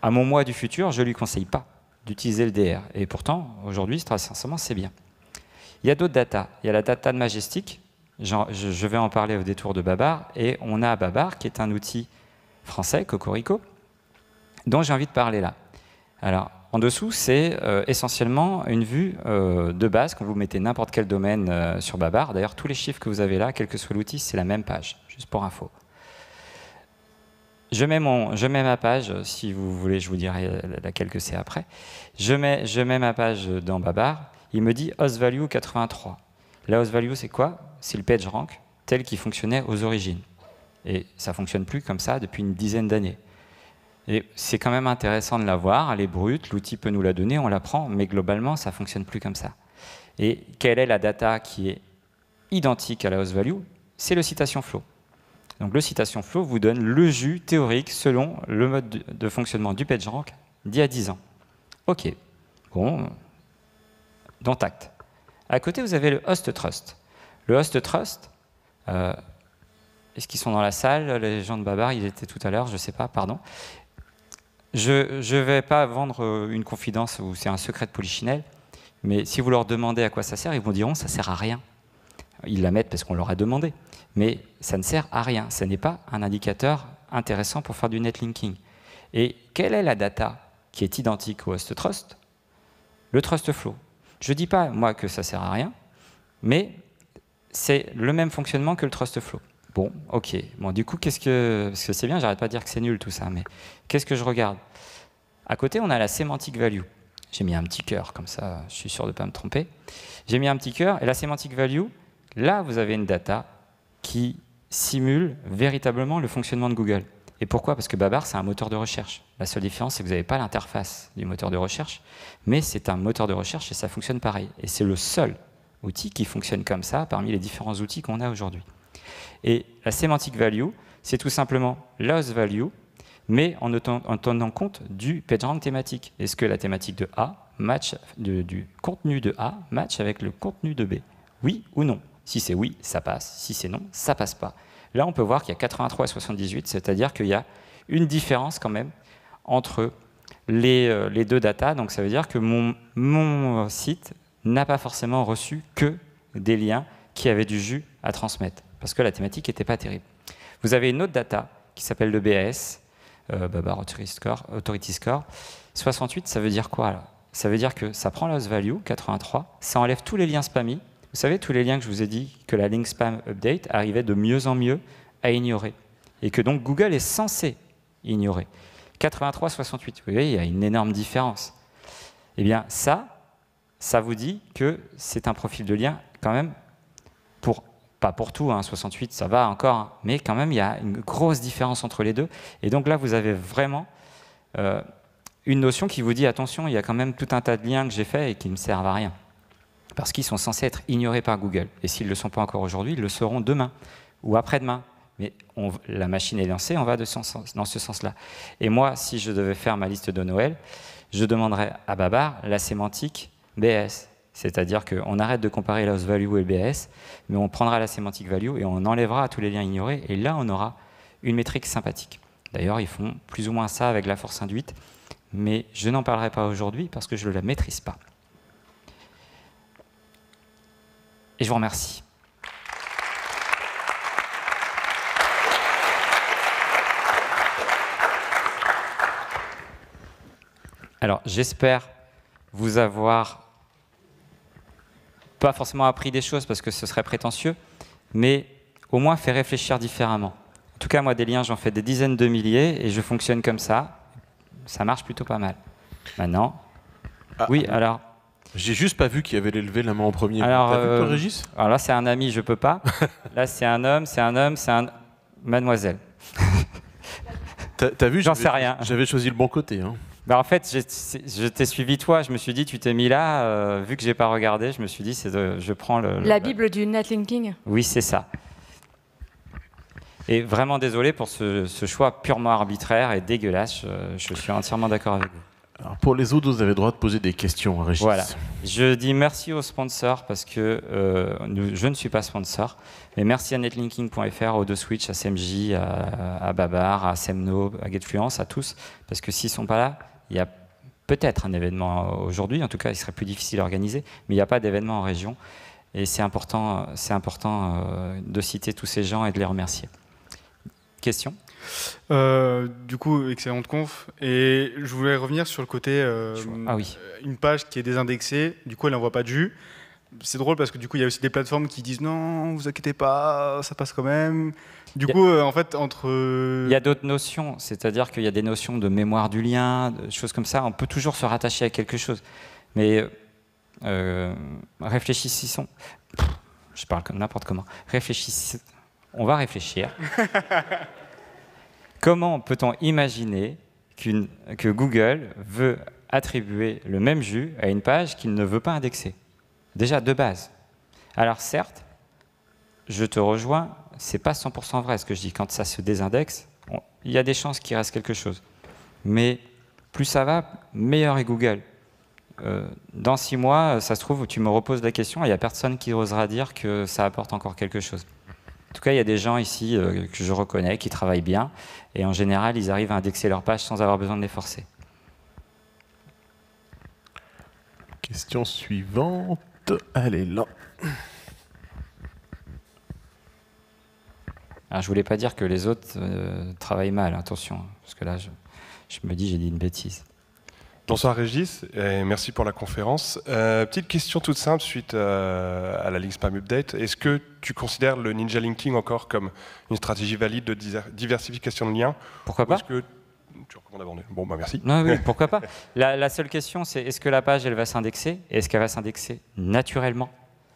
à mon moi du futur, je lui conseille pas d'utiliser le DR. Et pourtant, aujourd'hui, très sincèrement, c'est bien. Il y a d'autres datas. Il y a la data de Majestic. Je vais en parler au détour de Babar. Et on a Babar, qui est un outil français, Cocorico, dont j'ai envie de parler là. Alors, en dessous, c'est essentiellement une vue de base quand vous mettez n'importe quel domaine sur Babar. D'ailleurs, tous les chiffres que vous avez là, quel que soit l'outil, c'est la même page, juste pour info. Je mets ma page, si vous voulez, je vous dirai laquelle que c'est après. Je mets ma page dans Babar. Il me dit Host Value 83. La Host Value, c'est quoi? C'est le PageRank tel qu'il fonctionnait aux origines. Et ça ne fonctionne plus comme ça depuis une dizaine d'années. Et c'est quand même intéressant de la voir, elle est brute, l'outil peut nous la donner, on la prend, mais globalement, ça ne fonctionne plus comme ça. Et quelle est la data qui est identique à la Host Value? C'est le citation flow. Donc le citation flow vous donne le jus théorique selon le mode de fonctionnement du PageRank d'il y a 10 ans. OK. Bon, dont acte. À côté, vous avez le host trust. Le host trust, est-ce qu'ils sont dans la salle? Les gens de Babar, ils étaient tout à l'heure, je ne sais pas, pardon. Je ne vais pas vendre une confidence où c'est un secret de Polichinelle, mais si vous leur demandez à quoi ça sert, ils vous diront ça ne sert à rien. Ils la mettent parce qu'on leur a demandé, mais ça ne sert à rien. Ce n'est pas un indicateur intéressant pour faire du netlinking. Et quelle est la data qui est identique au host trust? Le trust flow. Je ne dis pas, moi, que ça ne sert à rien, mais c'est le même fonctionnement que le trust flow. Bon, OK. Bon, du coup, parce que c'est bien, j'arrête pas de dire que c'est nul tout ça, mais qu'est-ce que je regarde? À côté, on a la semantic value. J'ai mis un petit cœur, comme ça, je suis sûr de ne pas me tromper. J'ai mis un petit cœur, et la semantic value, là, vous avez une data qui simule véritablement le fonctionnement de Google. Et pourquoi? Parce que Babar, c'est un moteur de recherche. La seule différence, c'est que vous n'avez pas l'interface du moteur de recherche, mais c'est un moteur de recherche et ça fonctionne pareil. Et c'est le seul outil qui fonctionne comme ça parmi les différents outils qu'on a aujourd'hui. Et la semantic value, c'est tout simplement la host value, mais en tenant compte du PageRank thématique. Est-ce que la thématique de A match du contenu de A match avec le contenu de B? Oui ou non? Si c'est oui, ça passe. Si c'est non, ça passe pas. Là, on peut voir qu'il y a 83 et 78, c'est-à-dire qu'il y a une différence quand même entre les deux datas. Donc ça veut dire que mon site n'a pas forcément reçu que des liens qui avaient du jus à transmettre, parce que la thématique n'était pas terrible. Vous avez une autre data qui s'appelle le BAS, Babar Authority Score. 68, ça veut dire quoi là? Ça veut dire que ça prend la host value, 83, ça enlève tous les liens spammy. Vous savez, tous les liens que je vous ai dit que la link spam update arrivait de mieux en mieux à ignorer. Et que donc Google est censé ignorer. 83, 68, vous voyez, il y a une énorme différence. Eh bien, ça vous dit que c'est un profil de lien quand même, pas pour tout, 68 ça va encore, mais quand même il y a une grosse différence entre les deux. Et donc là, vous avez vraiment une notion qui vous dit, attention, il y a quand même tout un tas de liens que j'ai faits et qui ne me servent à rien. Parce qu'ils sont censés être ignorés par Google. Et s'ils ne le sont pas encore aujourd'hui, ils le seront demain ou après-demain. Mais la machine est lancée, on va dans ce sens-là. Et moi, si je devais faire ma liste de Noël, je demanderais à Babar la sémantique BS. C'est-à-dire qu'on arrête de comparer la host value et le BS, mais on prendra la semantic value et on enlèvera tous les liens ignorés. Et là, on aura une métrique sympathique. D'ailleurs, ils font plus ou moins ça avec la force induite, mais je n'en parlerai pas aujourd'hui parce que je ne la maîtrise pas. Et je vous remercie. Alors, j'espère vous avoir pas forcément appris des choses parce que ce serait prétentieux, mais au moins fait réfléchir différemment. En tout cas, moi, des liens, j'en fais des dizaines de milliers et je fonctionne comme ça. Ça marche plutôt pas mal. Maintenant, oui, alors... J'ai juste pas vu qu'il y avait levé la main en premier. Alors, t'as vu toi, Régis? Alors là, c'est un ami, je peux pas. Là, c'est un homme, c'est un... Mademoiselle. T'as vu? J'en sais rien. J'avais choisi le bon côté. Hein. Bah en fait, je t'ai suivi toi, je me suis dit, tu t'es mis là, vu que j'ai pas regardé, je me suis dit, je prends la Bible du netlinking. Oui, c'est ça. Et vraiment désolé pour ce choix purement arbitraire et dégueulasse, je suis entièrement d'accord avec vous. Alors pour les autres, vous avez le droit de poser des questions à Régis. Voilà. Je dis merci aux sponsors parce que je ne suis pas sponsor, mais merci à netlinking.fr, au DeSwitch, à CMJ, à Babar, à Semno, à GetFluence, à tous, parce que s'ils ne sont pas là, il y a peut-être un événement aujourd'hui, en tout cas il serait plus difficile à organiser, mais il n'y a pas d'événement en région, et c'est important de citer tous ces gens et de les remercier. Question ? Du coup, excellente conf. Et je voulais revenir sur le côté une page qui est désindexée, du coup elle n'envoie pas de jus. C'est drôle parce que du coup il y a aussi des plateformes qui disent non, vous inquiétez pas, ça passe quand même. Du coup, en fait, entre... Il y a d'autres notions, c'est-à-dire qu'il y a des notions de mémoire du lien, de choses comme ça. On peut toujours se rattacher à quelque chose. Mais réfléchissons. Je parle comme n'importe comment. Réfléchissons. On va réfléchir. Comment peut-on imaginer que Google veut attribuer le même jus à une page qu'il ne veut pas indexer? Déjà, de base. Alors certes, je te rejoins, c'est pas 100% vrai ce que je dis. Quand ça se désindexe, il y a des chances qu'il reste quelque chose. Mais plus ça va, meilleur est Google. dans 6 mois, ça se trouve, tu me reposes la question et il n'y a personne qui osera dire que ça apporte encore quelque chose. En tout cas, il y a des gens ici que je reconnais, qui travaillent bien, et en général, ils arrivent à indexer leurs pages sans avoir besoin de les forcer. Question suivante. Allez, là. Alors, je voulais pas dire que les autres travaillent mal, attention, parce que là, je me dis, j'ai dit une bêtise. Bonsoir Régis, et merci pour la conférence. Petite question toute simple suite à la Link Spam Update. Est-ce que tu considères le Ninja Linking encore comme une stratégie valide de diversification de liens? Pourquoi pas? Est-ce que tu recommandes d'abandonner? Bon, bah merci. Non, oui, pourquoi pas. La seule question, c'est est-ce que la page, elle va s'indexer? Et est-ce qu'elle va s'indexer naturellement?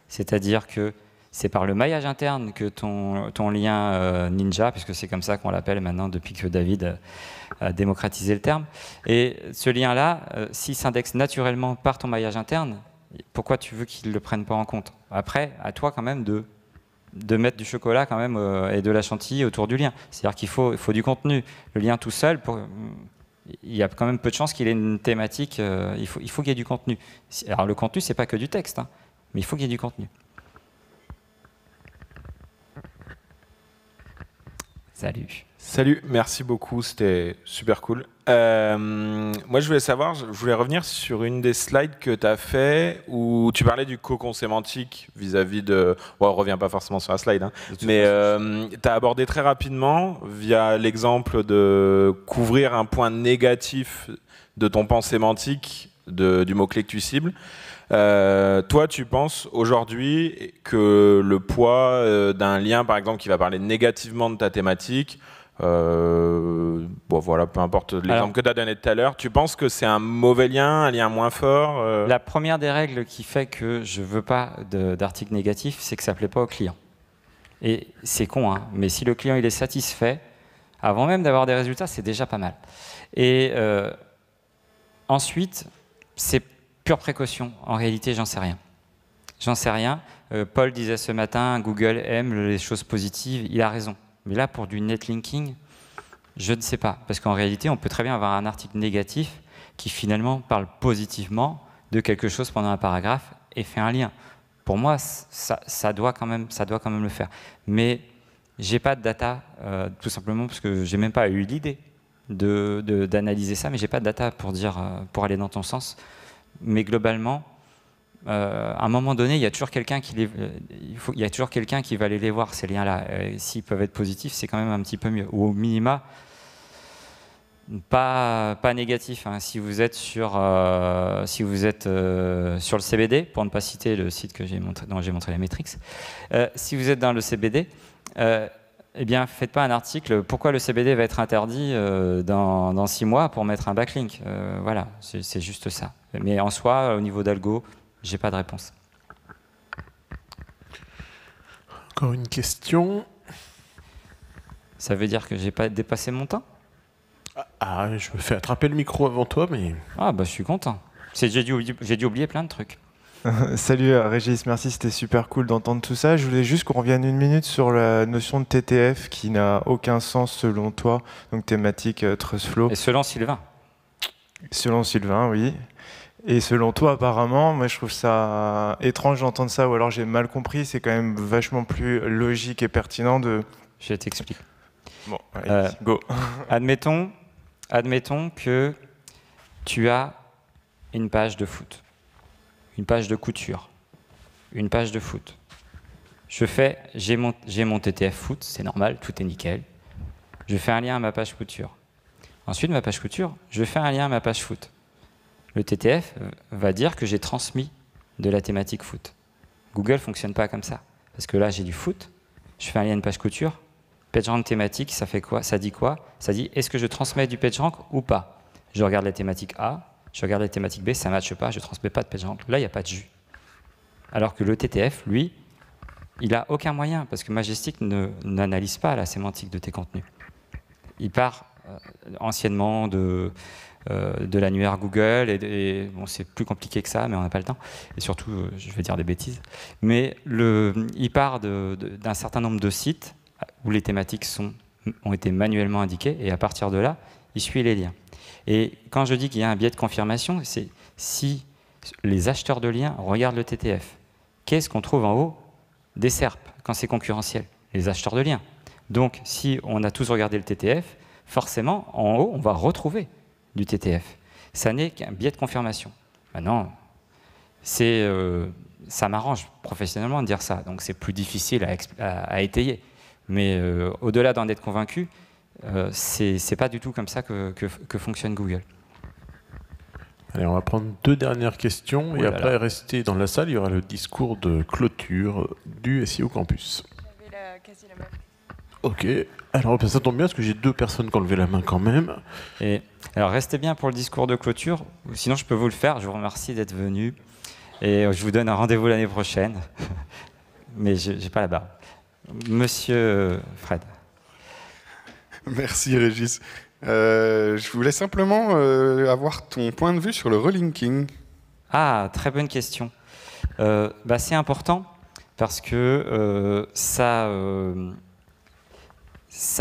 C'est-à-dire que c'est par le maillage interne que ton lien Ninja, puisque c'est comme ça qu'on l'appelle maintenant depuis que David a démocratisé le terme. Et ce lien-là, s'il s'indexe naturellement par ton maillage interne, pourquoi tu veux qu'il ne le prenne pas en compte? Après, à toi quand même de mettre du chocolat quand même et de la chantilly autour du lien. C'est-à-dire qu'il faut du contenu. Le lien tout seul, il y a quand même peu de chances qu'il ait une thématique. Il faut qu'il y ait du contenu. Alors le contenu, c'est pas que du texte, hein, mais il faut qu'il y ait du contenu. Salut. Salut, merci beaucoup, c'était super cool. Moi, je voulais revenir sur une des slides que tu as fait où tu parlais du cocon sémantique vis-à-vis de... Bon, on ne revient pas forcément sur la slide, hein, mais tu as abordé très rapidement, via l'exemple de couvrir un point négatif de ton pan sémantique du mot-clé que tu cibles. Toi, tu penses aujourd'hui que le poids d'un lien, par exemple, qui va parler négativement de ta thématique, bon voilà, peu importe l'exemple que tu as donné tout à l'heure, tu penses que c'est un mauvais lien, un lien moins fort La première des règles qui fait que je ne veux pas d'article négatif, c'est que ça ne plaît pas au client. Et c'est con, hein, mais si le client il est satisfait, avant même d'avoir des résultats, c'est déjà pas mal. Et ensuite, c'est pure précaution. En réalité, j'en sais rien. J'en sais rien. Paul disait ce matin, Google aime les choses positives. Il a raison. Mais là, pour du netlinking, je ne sais pas. Parce qu'en réalité, on peut très bien avoir un article négatif qui finalement parle positivement de quelque chose pendant un paragraphe et fait un lien. Pour moi, ça doit quand même le faire. Mais j'ai pas de data, tout simplement parce que j'ai même pas eu l'idée d'analyser ça, mais j'ai pas de data pour pour aller dans ton sens. Mais globalement, à un moment donné, il y a toujours quelqu'un qui va aller les voir, ces liens-là. S'ils peuvent être positifs, c'est quand même un petit peu mieux. Ou au minima, pas négatif. Hein. Si vous êtes sur le CBD, pour ne pas citer le site dont j'ai montré les métriques, si vous êtes dans le CBD, eh bien, faites pas un article « Pourquoi le CBD va être interdit dans 6 mois » pour mettre un backlink. Voilà, c'est juste ça. Mais en soi, au niveau d'algo, j'ai pas de réponse. Encore une question. Ça veut dire que j'ai pas dépassé mon temps? Ah, je me fais attraper le micro avant toi, mais... Ah, bah je suis content. J'ai dû oublier plein de trucs. Salut Régis, merci, c'était super cool d'entendre tout ça. Je voulais juste qu'on revienne une minute sur la notion de TTF qui n'a aucun sens selon toi, donc thématique TrustFlow. Et selon Sylvain. Selon Sylvain, oui. Et selon toi, apparemment, moi je trouve ça étrange d'entendre ça, ou alors j'ai mal compris, c'est quand même vachement plus logique et pertinent de... Je t'explique. Bon, allez, go. Admettons que tu as une page de foot, une page de couture, une page de foot. J'ai mon TTF foot, c'est normal, tout est nickel. Je fais un lien à ma page couture. Ensuite, ma page couture, je fais un lien à ma page foot. Le TTF va dire que j'ai transmis de la thématique foot. Google ne fonctionne pas comme ça. Parce que là, j'ai du foot, je fais un lien à une page couture, PageRank thématique, ça fait quoi? Ça dit quoi? Ça dit, est-ce que je transmets du PageRank ou pas? Je regarde la thématique A, je regarde la thématique B, ça ne matche pas, je ne transmets pas de PageRank. Là, il n'y a pas de jus. Alors que le TTF, lui, il n'a aucun moyen, parce que Majestic n'analyse pas la sémantique de tes contenus. Il part anciennement de l'annuaire Google, et bon, c'est plus compliqué que ça, mais on n'a pas le temps. Et surtout, je vais dire des bêtises. Mais il part d'un certain nombre de sites où les thématiques ont été manuellement indiquées, et à partir de là, il suit les liens. Et quand je dis qu'il y a un biais de confirmation, c'est si Les acheteurs de liens regardent le TTF. Qu'est-ce qu'on trouve en haut? Des SERP, quand c'est concurrentiel. Les acheteurs de liens. Donc, si on a tous regardé le TTF, forcément, en haut, on va retrouver du TTF. Ça n'est qu'un biais de confirmation. Maintenant, ça m'arrange professionnellement de dire ça, donc c'est plus difficile à étayer. Mais au-delà d'en être convaincu, c'est pas du tout comme ça que fonctionne Google. Allez, on va prendre 2 dernières questions et après rester dans la salle, il y aura le discours de clôture du SEO Campus. J'avais quasi la même. Ok, alors ça tombe bien parce que j'ai 2 personnes qui ont levé la main quand même. Et alors restez bien pour le discours de clôture, sinon je peux vous le faire. Je vous remercie d'être venu et je vous donne un rendez-vous l'année prochaine. Mais je n'ai pas la barre. Monsieur Fred. Merci Régis. Je voulais simplement avoir ton point de vue sur le relinking. Ah, très bonne question. C'est important parce que ça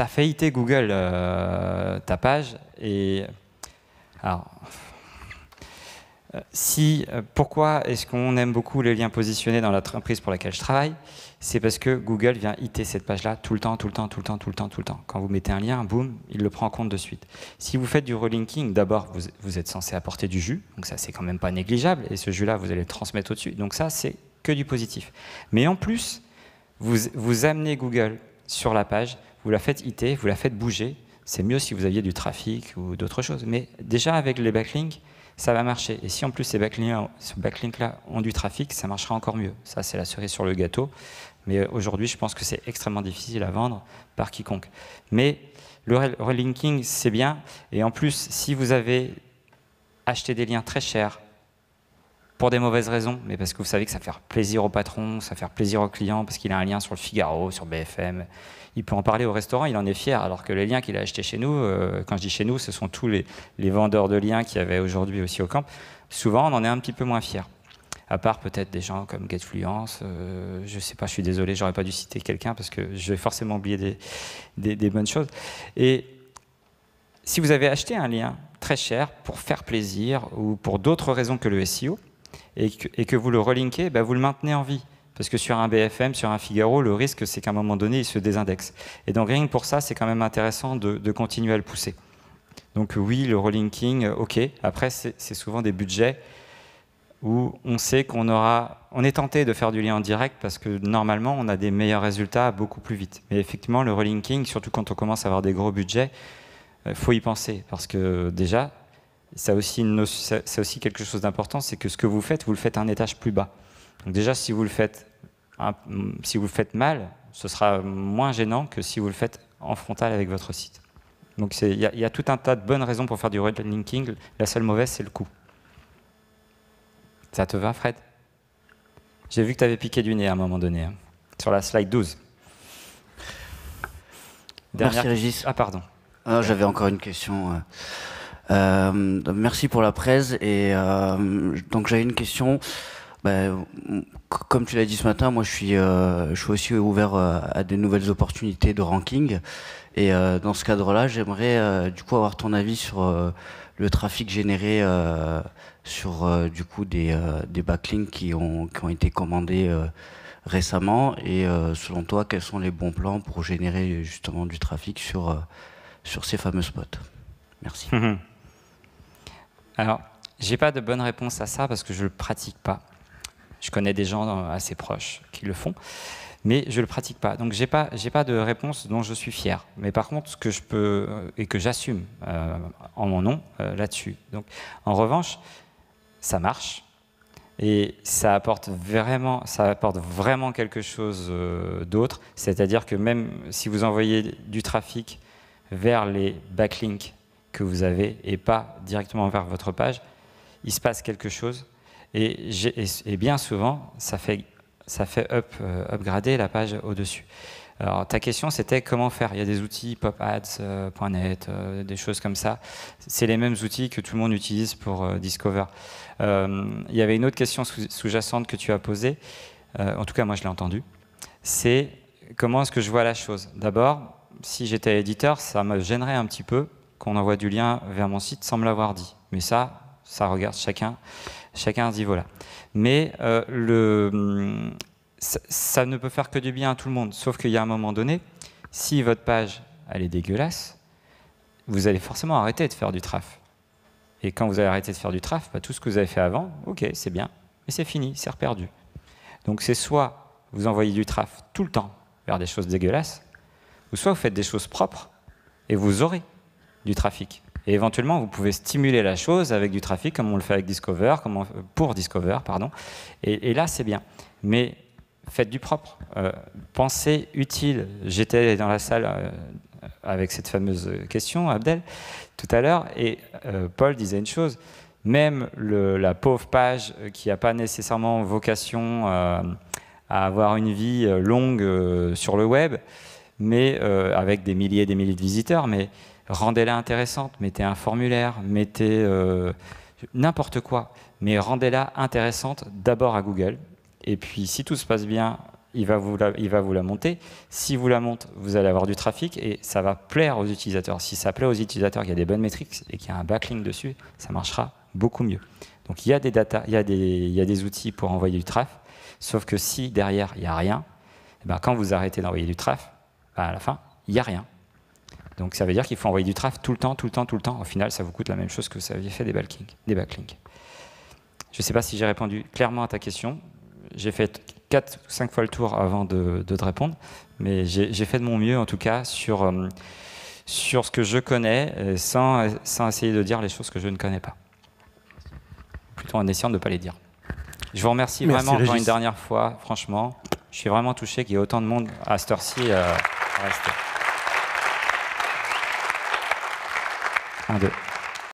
fait hiter Google ta page. Et alors, pourquoi est-ce qu'on aime beaucoup les liens positionnés dans l'entreprise pour laquelle je travaille? C'est parce que Google vient hiter cette page-là tout le temps. Quand vous mettez un lien, boum, il le prend en compte de suite. Si vous faites du relinking, d'abord, vous êtes censé apporter du jus, donc ça, c'est quand même pas négligeable, et ce jus-là, vous allez le transmettre au-dessus. Donc ça, c'est que du positif. Mais en plus, vous amenez Google sur la page, vous la faites hiter, vous la faites bouger. C'est mieux si vous aviez du trafic ou d'autres choses. Mais déjà, avec les backlinks, ça va marcher. Et si en plus ces backlinks-là ont du trafic, ça marchera encore mieux. Ça, c'est la cerise sur le gâteau. Mais aujourd'hui, je pense que c'est extrêmement difficile à vendre par quiconque. Mais le relinking, c'est bien. Et en plus, si vous avez acheté des liens très chers, pour des mauvaises raisons, mais parce que vous savez que ça va faire plaisir au patron, ça va faire plaisir au client, parce qu'il a un lien sur le Figaro, sur BFM, il peut en parler au restaurant, il en est fier, alors que les liens qu'il a achetés chez nous, quand je dis chez nous, ce sont tous les vendeurs de liens qu'il y avait aujourd'hui aussi au camp, souvent on en est un petit peu moins fier. À part peut-être des gens comme Getfluence, je ne sais pas, je suis désolé, j'aurais pas dû citer quelqu'un parce que je vais forcément oublier des bonnes choses. Et si vous avez acheté un lien très cher pour faire plaisir ou pour d'autres raisons que le SEO, et que vous le relinkez, vous le maintenez en vie. Parce que sur un BFM, sur un Figaro, le risque, c'est qu'à un moment donné, il se désindexe. Et donc rien que pour ça, c'est quand même intéressant de continuer à le pousser. Donc oui, le relinking, ok. Après, c'est souvent des budgets où on sait on est tenté de faire du lien en direct parce que normalement, on a des meilleurs résultats beaucoup plus vite. Mais effectivement, le relinking, surtout quand on commence à avoir des gros budgets, il faut y penser. Parce que déjà, c'est aussi quelque chose d'important, c'est que ce que vous le faites à un étage plus bas. Donc déjà, si vous le faites mal, ce sera moins gênant que si vous le faites en frontal avec votre site. Donc il y a tout un tas de bonnes raisons pour faire du relinking. La seule mauvaise, c'est le coût. Ça te va, Fred? J'ai vu que tu avais piqué du nez à un moment donné, hein, sur la slide 12. Merci Régis. Ah, pardon. J'avais encore une question. Merci pour la presse. Et donc j'avais une question. Comme tu l'as dit ce matin, moi je suis aussi ouvert à des nouvelles opportunités de ranking. Et dans ce cadre-là, j'aimerais du coup avoir ton avis sur le trafic généré sur du coup des backlinks qui ont été commandés récemment. Et selon toi, quels sont les bons plans pour générer justement du trafic sur ces fameux spots? Merci. Alors, j'ai pas de bonne réponse à ça parce que je le pratique pas. Je connais des gens assez proches qui le font, mais je le pratique pas. Donc j'ai pas de réponse dont je suis fier. Mais par contre, ce que je peux et que j'assume en mon nom là-dessus. Donc, en revanche, ça marche et ça apporte vraiment quelque chose d'autre. C'est-à-dire que même si vous envoyez du trafic vers les backlinks que vous avez et pas directement vers votre page, il se passe quelque chose et bien souvent ça fait upgrader la page au-dessus. Alors ta question c'était comment faire. Il y a des outils popads.net, des choses comme ça. C'est les mêmes outils que tout le monde utilise pour Discover. Il y avait une autre question sous-jacente que tu as posée, en tout cas moi je l'ai entendue, c'est comment est-ce que je vois la chose. D'abord, si j'étais éditeur, ça me gênerait un petit peu qu'on envoie du lien vers mon site sans me l'avoir dit. Mais ça, ça regarde chacun à ce niveau-là. Mais ça ne peut faire que du bien à tout le monde, sauf qu'il y a un moment donné, si votre page elle est dégueulasse, vous allez forcément arrêter de faire du traf. Et quand vous allez arrêter de faire du traf, tout ce que vous avez fait avant, ok, c'est bien, mais c'est fini, c'est reperdu. Donc c'est soit vous envoyez du traf tout le temps vers des choses dégueulasses, ou soit vous faites des choses propres et vous aurez du trafic. Et éventuellement, vous pouvez stimuler la chose avec du trafic, comme on le fait avec Discover, pour Discover, pardon. Et là, c'est bien. Mais faites du propre. Pensez utile. J'étais dans la salle avec cette fameuse question, Abdel, tout à l'heure, et Paul disait une chose. Même la pauvre page qui n'a pas nécessairement vocation à avoir une vie longue sur le web, mais avec des milliers et des milliers de visiteurs, mais rendez-la intéressante, mettez un formulaire, mettez n'importe quoi, mais rendez-la intéressante d'abord à Google, et puis si tout se passe bien, il va vous la monter. Si vous la monte, vous allez avoir du trafic, et ça va plaire aux utilisateurs. Si ça plaît aux utilisateurs, qu'il y a des bonnes métriques, et qu'il y a un backlink dessus, ça marchera beaucoup mieux. Donc il y a des data, il y a des outils pour envoyer du traf, sauf que si derrière il n'y a rien, et ben, quand vous arrêtez d'envoyer du traf, à la fin, il n'y a rien. Donc ça veut dire qu'il faut envoyer du traf tout le temps. Au final, ça vous coûte la même chose que ça avait fait des backlinks. Je ne sais pas si j'ai répondu clairement à ta question. J'ai fait 4 ou 5 fois le tour avant de te répondre, mais j'ai fait de mon mieux en tout cas sur ce que je connais, sans essayer de dire les choses que je ne connais pas. Plutôt en essayant de ne pas les dire. Je vous remercie vraiment encore une dernière fois, franchement. Je suis vraiment touché qu'il y ait autant de monde à cette heure-ci à rester. 1, 2.